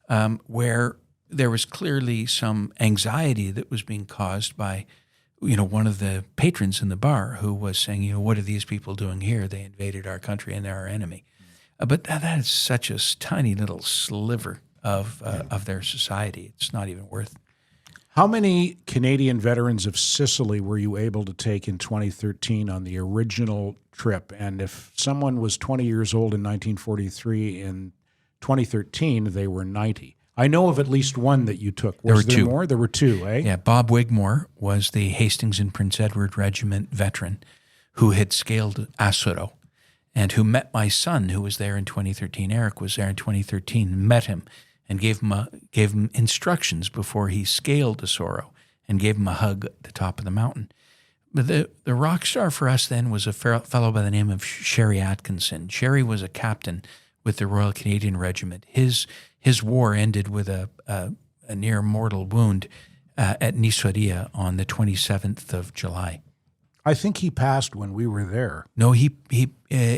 Yeah. Where there was clearly some anxiety that was being caused by, one of the patrons in the bar who was saying, what are these people doing here? They invaded our country and they're our enemy. But that is such a tiny little sliver of their society. It's not even worth. How many Canadian veterans of Sicily were you able to take in 2013 on the original trip? And if someone was 20 years old in 1943, in 2013, they were 90. I know of at least one that you took. Was there more? There were two, eh? Yeah, Bob Wigmore was the Hastings and Prince Edward Regiment veteran who had scaled Asuro and who met my son, who was there in 2013. Eric was there in 2013, met him and gave him instructions before he scaled Asuro and gave him a hug at the top of the mountain. But the rock star for us then was a fellow by the name of Sherry Atkinson. Sherry was a captain with the Royal Canadian Regiment. His war ended with a near mortal wound at Nisoria on the 27th of July. I think he passed when we were there. No, Did he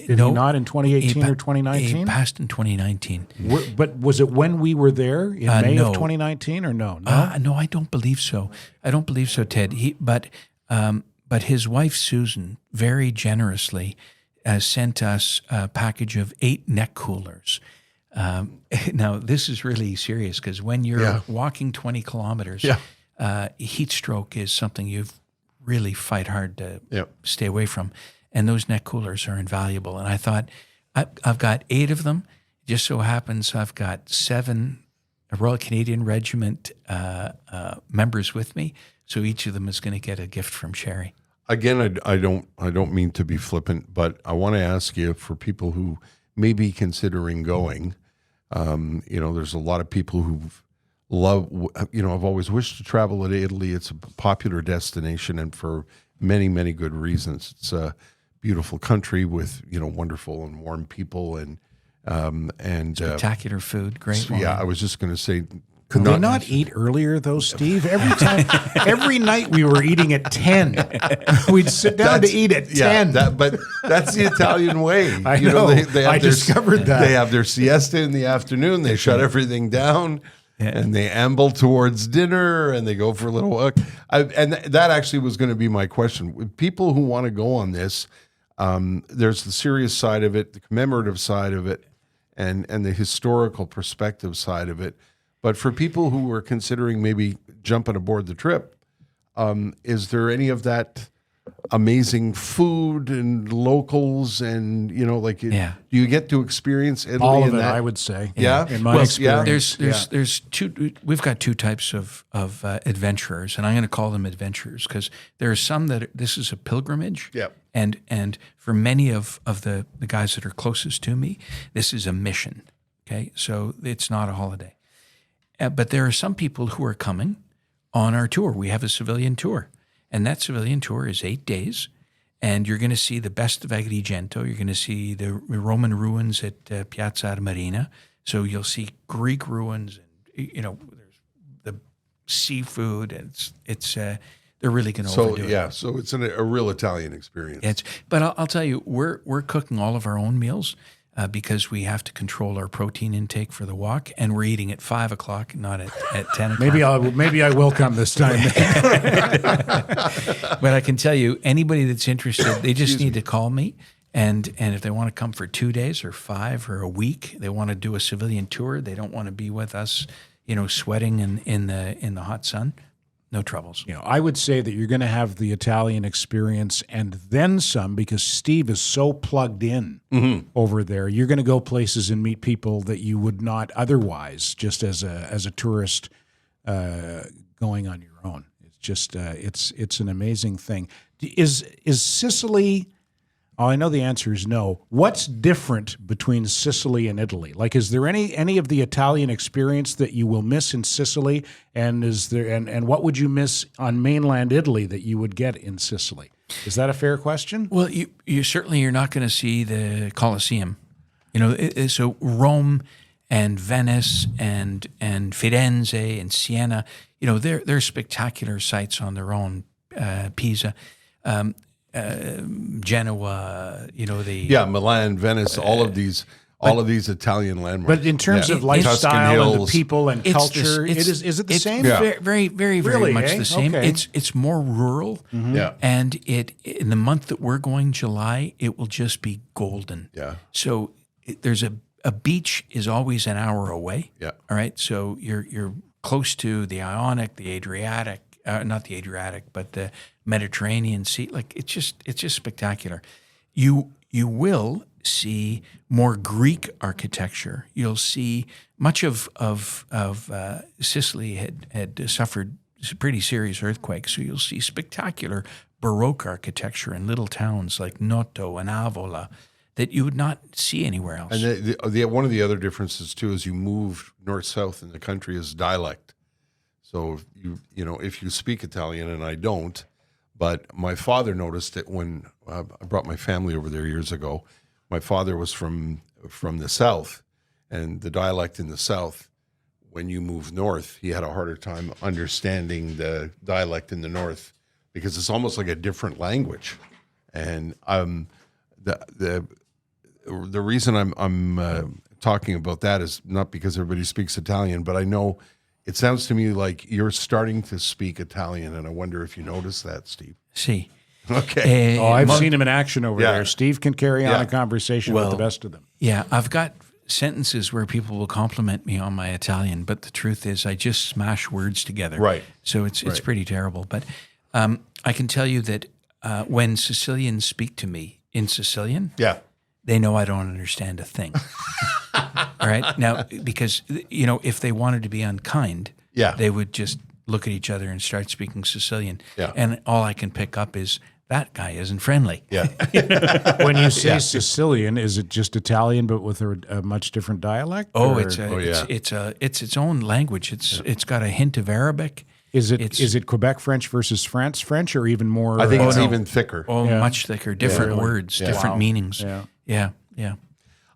not in 2018 or 2019? He passed in 2019. But was it when we were there in May of 2019 or no? No, I don't believe so. I don't believe so, Ted. But his wife, Susan, very generously sent us a package of 8 neck coolers. Now, this is really serious because when you're walking 20 kilometers, heat stroke is something you really fight hard to stay away from. And those neck coolers are invaluable. And I thought, I've got 8 of them. It just so happens I've got 7 Royal Canadian Regiment members with me. So each of them is going to get a gift from Sherry. Again, I don't mean to be flippant, but I want to ask you, for people who may be considering going, there's a lot of people who I've always wished to travel to Italy. It's a popular destination, and for many, many good reasons. It's a beautiful country with, wonderful and warm people and spectacular food, great wine. Yeah, I was just going to say, Could they not eat earlier, though, Steve? Every night we were eating at 10. We'd sit down to eat at 10. But that's the Italian way. I know. I their, discovered that. They have their siesta in the afternoon. They shut everything down, and they amble towards dinner, and they go for a little walk. And that actually was going to be my question. With people who want to go on this, there's the serious side of it, the commemorative side of it, and the historical perspective side of it. But for people who are considering maybe jumping aboard the trip, is there any of that amazing food and locals and, do you get to experience Italy? All of it, I would say. Yeah. In my experience. There's two. We've got two types of adventurers, and I'm going to call them adventurers because there are some that this is a pilgrimage. Yeah. And for many of the guys that are closest to me, this is a mission. Okay, so it's not a holiday. But there are some people who are coming on our tour. We have a civilian tour, and that civilian tour is 8 days, and you're going to see the best of Agrigento. You're going to see the Roman ruins at Piazza Armerina. So you'll see Greek ruins, and there's the seafood, and it's they're really going to overdo it. So it's a real Italian experience. But I'll tell you, we're cooking all of our own meals. Because we have to control our protein intake for the walk, and we're eating at 5 o'clock, not at 10 o'clock. Maybe I will come this time. But I can tell you, anybody that's interested, they just need to call me, and if they want to come for 2 days or 5 or a week, they want to do a civilian tour. They don't want to be with us, sweating in the hot sun. No troubles. I would say that you're going to have the Italian experience and then some because Steve is so plugged in over there. You're going to go places and meet people that you would not otherwise, just as a tourist going on your own. It's just it's an amazing thing. Is Sicily? Oh, I know the answer is no. What's different between Sicily and Italy? Like, is there any of the Italian experience that you will miss in Sicily, and what would you miss on mainland Italy that you would get in Sicily? Is that a fair question? Well, you certainly you're not going to see the Colosseum. So Rome and Venice and Firenze and Siena, they're spectacular sites on their own. Pisa. Genoa, Milan, Venice, all of these Italian landmarks. But in terms of lifestyle and the people and culture, is it the same? Very, very, very much the same. Okay. It's more rural. Mm-hmm. Yeah. And in the month that we're going, July, it will just be golden. Yeah. So there's a beach is always an hour away. Yeah. All right. So you're close to the Ionic, the Adriatic. Not the Adriatic, but the Mediterranean Sea. Like it's just spectacular. You will see more Greek architecture. You'll see much of Sicily had suffered pretty serious earthquakes, so you'll see spectacular Baroque architecture in little towns like Noto and Avola that you would not see anywhere else. And one of the other differences too, as you move north south in the country, is dialect. So if you speak Italian, and I don't, but my father noticed it when I brought my family over there years ago. My father was from the south, and the dialect in the south, when you move north, he had a harder time understanding the dialect in the north because it's almost like a different language. And the reason I'm talking about that is not because everybody speaks Italian, but I know. It sounds to me like you're starting to speak Italian, and I wonder if you notice that, Steve. See. Okay. I've seen him in action over there. Steve can carry on a conversation with the best of them. Yeah, I've got sentences where people will compliment me on my Italian, but the truth is I just smash words together. Right. So it's pretty terrible. But I can tell you that when Sicilians speak to me in Sicilian, they know I don't understand a thing. All right. Now, because, if they wanted to be unkind, they would just look at each other and start speaking Sicilian. Yeah. And all I can pick up is that guy isn't friendly. Yeah. When you say Sicilian, is it just Italian but with a much different dialect? It's its own language. It's got a hint of Arabic. Is it Quebec French versus France French, or even more? I think it's even thicker. Much thicker. Different words, different meanings. Yeah.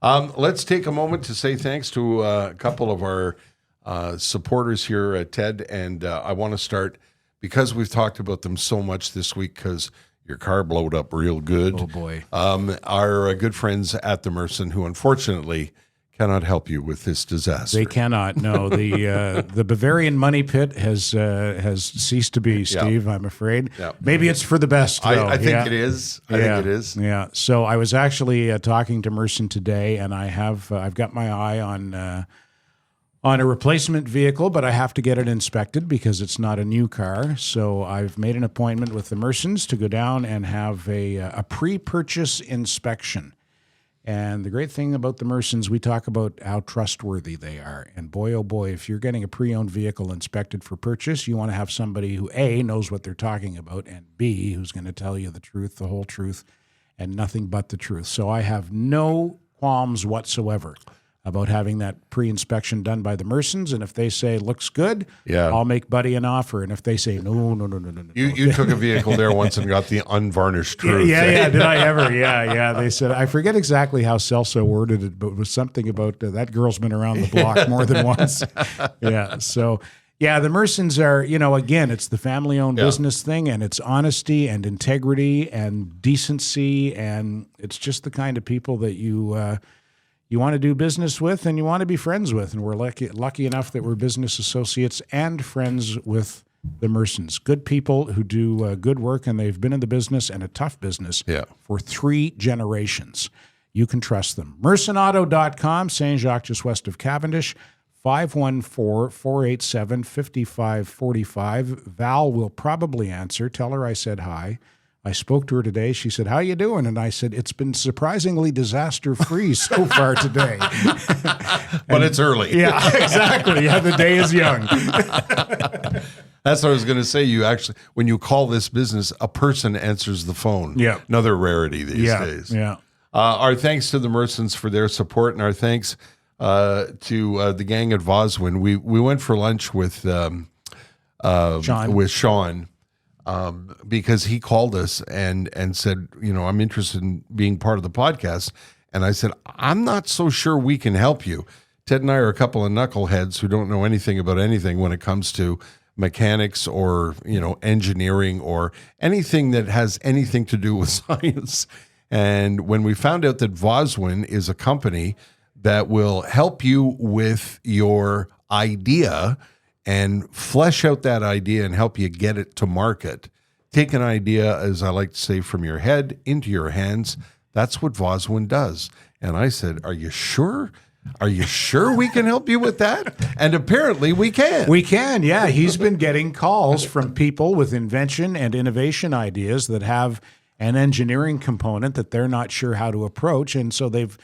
Let's take a moment to say thanks to a couple of our supporters here, Ted, and I want to start, because we've talked about them so much this week, because your car blowed up real good. Oh, boy. Our good friends at the Merson, who unfortunately cannot help you with this disaster. They cannot. No, the Bavarian Money Pit has ceased to be, Steve. I'm afraid. Yeah. Maybe it's for the best. Though. I think it is. I think it is. Yeah. So I was actually talking to Merson today, and I've got my eye on a replacement vehicle, but I have to get it inspected because it's not a new car. So I've made an appointment with the Mersons to go down and have a pre-purchase inspection. And the great thing about the Mersons, we talk about how trustworthy they are. And boy, oh boy, if you're getting a pre-owned vehicle inspected for purchase, you want to have somebody who, A, knows what they're talking about, and B, who's going to tell you the truth, the whole truth, and nothing but the truth. So I have no qualms whatsoever about having that pre-inspection done by the Mersons. And if they say, looks good, I'll make Buddy an offer. And if they say, no. You took a vehicle there once and got the unvarnished truth. Yeah. Did I ever? Yeah. They said, I forget exactly how Celso worded it, but it was something about that girl's been around the block more than once. Yeah. So, yeah, the Mersons are, again, it's the family-owned business thing, and it's honesty and integrity and decency, and it's just the kind of people that you want to do business with and you want to be friends with. And we're lucky enough that we're business associates and friends with the Mersons. Good people who do good work, and they've been in the business, and a tough business, for 3 generations. You can trust them. MersonAuto.com, Saint Jacques, just west of Cavendish, 514-487-5545. Val will probably answer. Tell her I said hi. I spoke to her today. She said, how you doing? And I said, it's been surprisingly disaster-free so far today. But it's early. Yeah, exactly. Yeah, the day is young. That's what I was going to say. You actually, when you call this business, a person answers the phone. Yeah. Another rarity these days. Yeah. Our thanks to the Mersons for their support, and our thanks to the gang at Vozwin. We went for lunch with Sean. Because he called us and said, I'm interested in being part of the podcast. And I said, I'm not so sure we can help you. Ted and I are a couple of knuckleheads who don't know anything about anything when it comes to mechanics or, engineering or anything that has anything to do with science. And when we found out that Vozwin is a company that will help you with your idea and flesh out that idea and help you get it to market. Take an idea, as I like to say, from your head into your hands. That's what Vozwin does. And I said, are you sure? Are you sure we can help you with that? And apparently we can. We can, yeah. He's been getting calls from people with invention and innovation ideas that have an engineering component that they're not sure how to approach. And so they've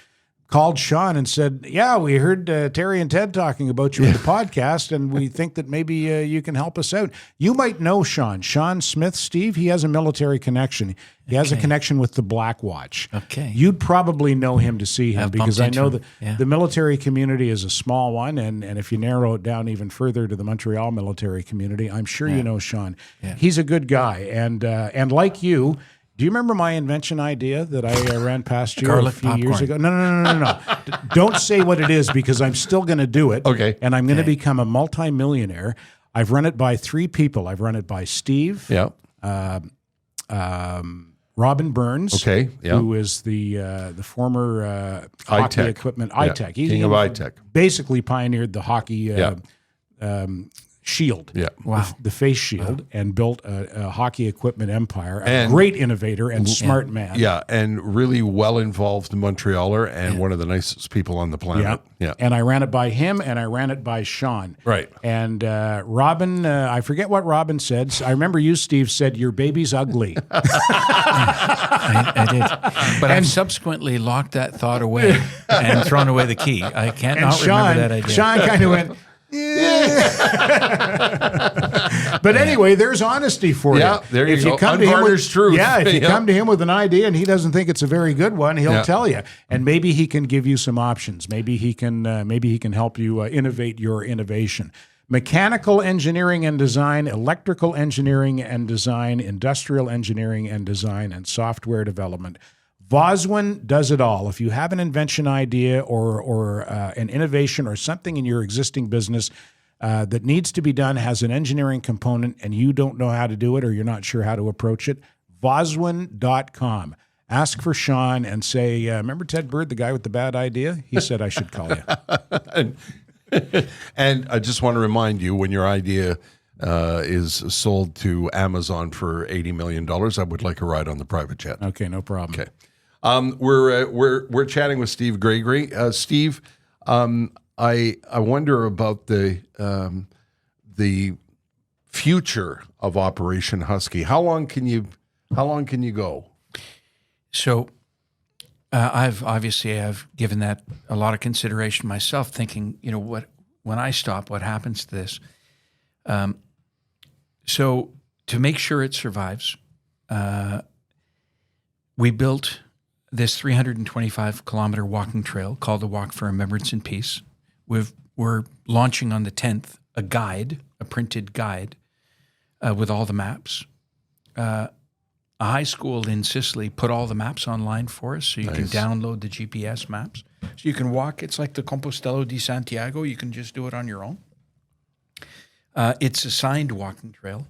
called Sean and said, yeah, we heard Terry and Ted talking about you in the podcast, and we think that maybe you can help us out. You might know Sean. Sean Smith, Steve, he has a military connection. He has a connection with the Black Watch. Okay. You'd probably know him to see him because I know that him. the military community is a small one, and if you narrow it down even further to the Montreal military community, I'm sure you know Sean. Yeah. He's a good guy, and like you, do you remember my invention idea that I ran past you Garlic a few popcorn. years ago? No. Don't say what it is because I'm still going to do it. Okay. And I'm going to become a multimillionaire. I've run it by 3 people. I've run it by Steve. Yeah. Robin Burns. Okay. Yeah. Who is the former hockey iTech. equipment. Yeah. iTech. King of iTech. Basically pioneered the hockey shield, the face shield, and built a hockey equipment empire. A great innovator and smart man. Yeah, and really well-involved Montrealer and one of the nicest people on the planet. Yeah. And I ran it by him, and I ran it by Sean. Right. And Robin, I forget what Robin said. I remember you, Steve, said, your baby's ugly. I did. But I've subsequently locked that thought away and thrown away the key. I can't not remember that idea. Sean kind of went, but anyway, there's honesty for you. Yeah, there you go. Come to him with truth. Yeah, if you come to him with an idea and he doesn't think it's a very good one, he'll tell you. And maybe he can give you some options. Maybe he can help you innovate your innovation. Mechanical engineering and design, electrical engineering and design, industrial engineering and design, and software development. Vozwin does it all. If you have an invention idea or an innovation or something in your existing business, that needs to be done, has an engineering component, and you don't know how to do it or you're not sure how to approach it, Vozwin.com. Ask for Sean and say, remember Ted Bird, the guy with the bad idea? He said I should call you. And I just want to remind you, when your idea is sold to Amazon for $80 million, I would like a ride on the private jet. Okay, no problem. Okay. We're chatting with Steve Gregory. Steve, I wonder about the future of Operation Husky. How long can you go? So I've given that a lot of consideration myself, thinking, when I stop, what happens to this? So to make sure it survives, we built this 325-kilometer walking trail called the Walk for Remembrance and Peace. We're launching on the 10th a printed guide with all the maps. A high school in Sicily put all the maps online for us, so you can download the GPS maps. So you can walk. It's like the Compostela di Santiago. You can just do it on your own. It's a signed walking trail.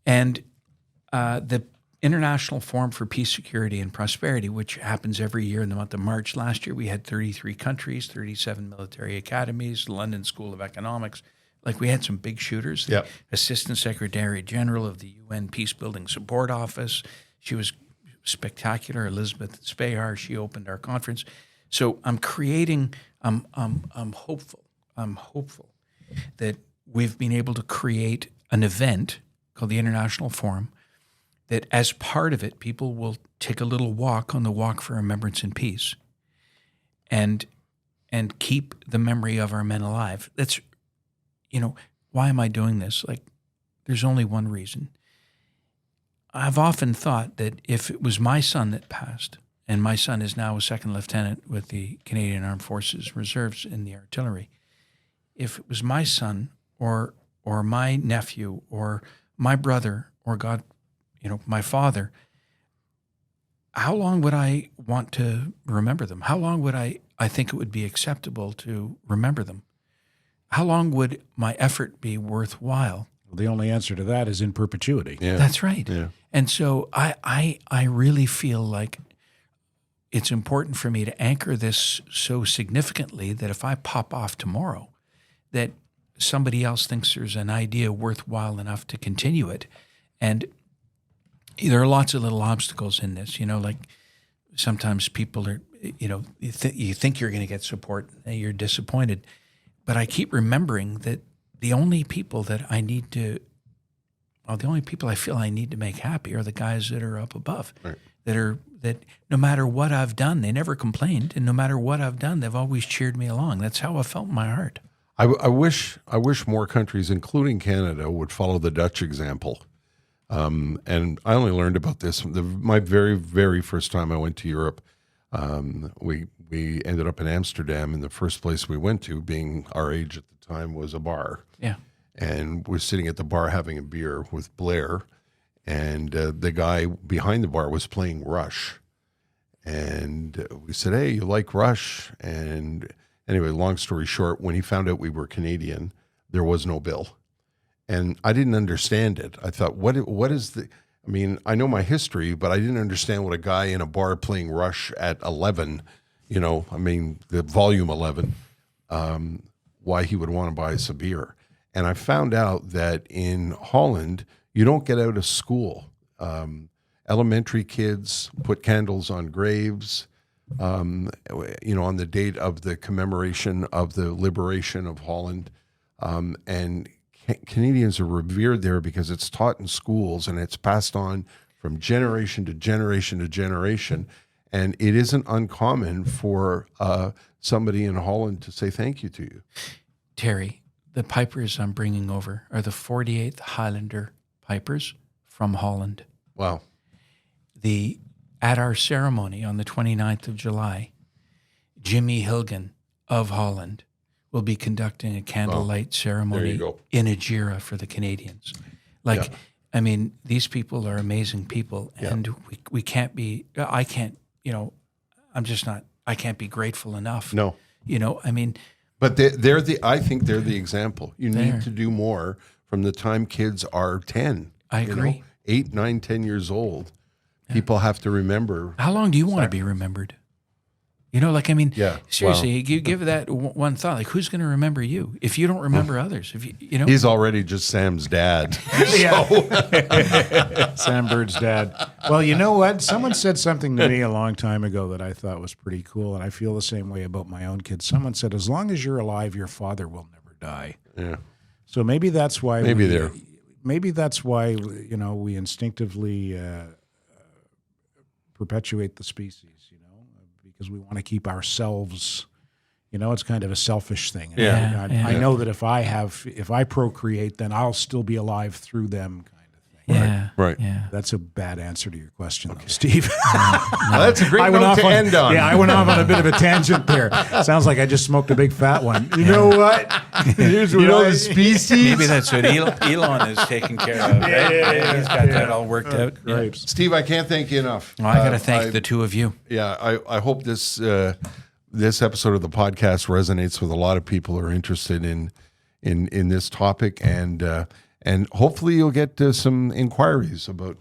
And the International Forum for Peace, Security, and Prosperity, which happens every year in the month of March. Last year, we had 33 countries, 37 military academies, the London School of Economics. Like, we had some big shooters. The Assistant Secretary General of the UN Peacebuilding Support Office. She was spectacular. Elizabeth Spahar, she opened our conference. So I'm hopeful. I'm hopeful that we've been able to create an event called the International Forum, that as part of it, people will take a little walk on the Walk for Remembrance and Peace and keep the memory of our men alive. That's, why am I doing this? Like, there's only one reason. I've often thought that if it was my son that passed, and my son is now a second lieutenant with the Canadian Armed Forces Reserves in the artillery, if it was my son or my nephew or my brother or God, my father, how long would I want to remember them? How long would I think it would be acceptable to remember them? How long would my effort be worthwhile? The only answer to that is in perpetuity. Yeah. That's right. Yeah. And so I really feel like it's important for me to anchor this so significantly that if I pop off tomorrow, that somebody else thinks there's an idea worthwhile enough to continue it. And there are lots of little obstacles in this, like sometimes people are, you think you're going to get support, and you're disappointed. But I keep remembering that the only people I feel I need to make happy are the guys that are up above, right. that no matter what I've done, they never complained, and no matter what I've done, they've always cheered me along. That's how I felt in my heart. I wish more countries, including Canada, would follow the Dutch example. And I only learned about this my very, very first time I went to Europe. We ended up in Amsterdam, and the first place we went to, being our age at the time, was a bar. Yeah. And we're sitting at the bar having a beer with Blair, and the guy behind the bar was playing Rush. And we said, "Hey, you like Rush?" And anyway, long story short, when he found out we were Canadian, there was no bill. And I didn't understand it. I thought, what is the... I mean, I know my history, but I didn't understand what a guy in a bar playing Rush at 11, the volume 11, why he would want to buy us a beer. And I found out that in Holland, you don't get out of school. Elementary kids put candles on graves, on the date of the commemoration of the liberation of Holland. And Canadians are revered there because it's taught in schools and it's passed on from generation to generation to generation. And it isn't uncommon for somebody in Holland to say thank you to you. Terry, the pipers I'm bringing over are the 48th Highlander pipers from Holland. Wow. At our ceremony on the 29th of July, Jimmy Hilgen of Holland will be conducting a candlelight ceremony in Ajira for the Canadians. These people are amazing people, and we can't be, I can't be grateful enough. No. But I think they're the example. You need to do more from the time kids are 10. I agree. 8, 9, 10 years old. People have to remember. How long do you want to be remembered? Seriously, you give that one thought. Like, who's going to remember you if you don't remember others? If you know, he's already just Sam's dad. Sam Bird's dad. Well, you know what? Someone said something to me a long time ago that I thought was pretty cool, and I feel the same way about my own kids. Someone said, as long as you're alive, your father will never die. Yeah. So maybe that's why Maybe that's why we instinctively perpetuate the species, because we want to keep ourselves. It's kind of a selfish thing. Yeah. I know that if I procreate, then I'll still be alive through them, kind of thing. yeah, Right. yeah. That's a bad answer to your question, though, Steve. Well, that's a great note to end on. Yeah, I went off on a bit of a tangent there. Sounds like I just smoked a big fat one. You know what? Here's what the species. Maybe that's what Elon is taking care of. Right? He's got that all worked out. Right. Steve, I can't thank you enough. Well, I got to thank the two of you. Yeah, I hope this episode of the podcast resonates with a lot of people who are interested in this topic, and hopefully you'll get some inquiries about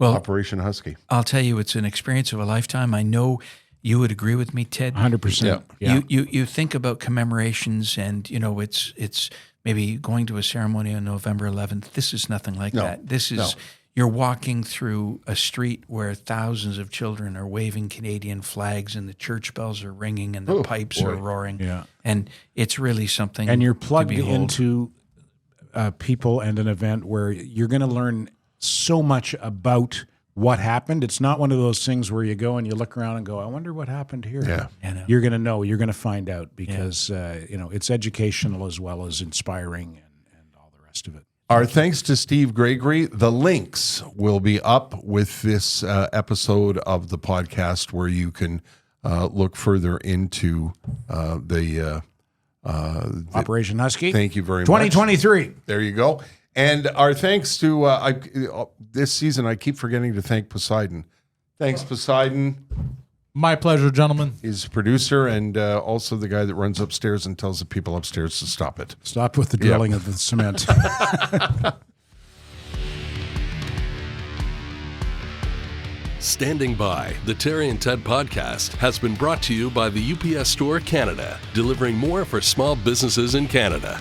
Operation Husky. I'll tell you, it's an experience of a lifetime. I know you would agree with me, Ted. 100%. Yeah. You think about commemorations, and it's maybe going to a ceremony on November 11th. This is nothing like that. This is you're walking through a street where thousands of children are waving Canadian flags, and the church bells are ringing, and the pipes are roaring. Yeah. And it's really something. And you're plugged to behold. into people and an event where you're going to learn so much about what happened. It's not one of those things where you go and you look around and go, I wonder what happened here. Yeah. I know. You're going to know. You're going to find out because it's educational as well as inspiring and all the rest of it. Our thanks to Steve Gregory. The links will be up with this episode of the podcast where you can look further into the Operation Husky. Thank you very much. 2023. There you go. And our thanks to this season, I keep forgetting to thank Poseidon. Thanks, Poseidon. My pleasure, gentlemen. He's a producer and also the guy that runs upstairs and tells the people upstairs to stop it. Stop with the drilling of the cement. Standing by, the Terry and Ted podcast has been brought to you by the UPS Store Canada, delivering more for small businesses in Canada.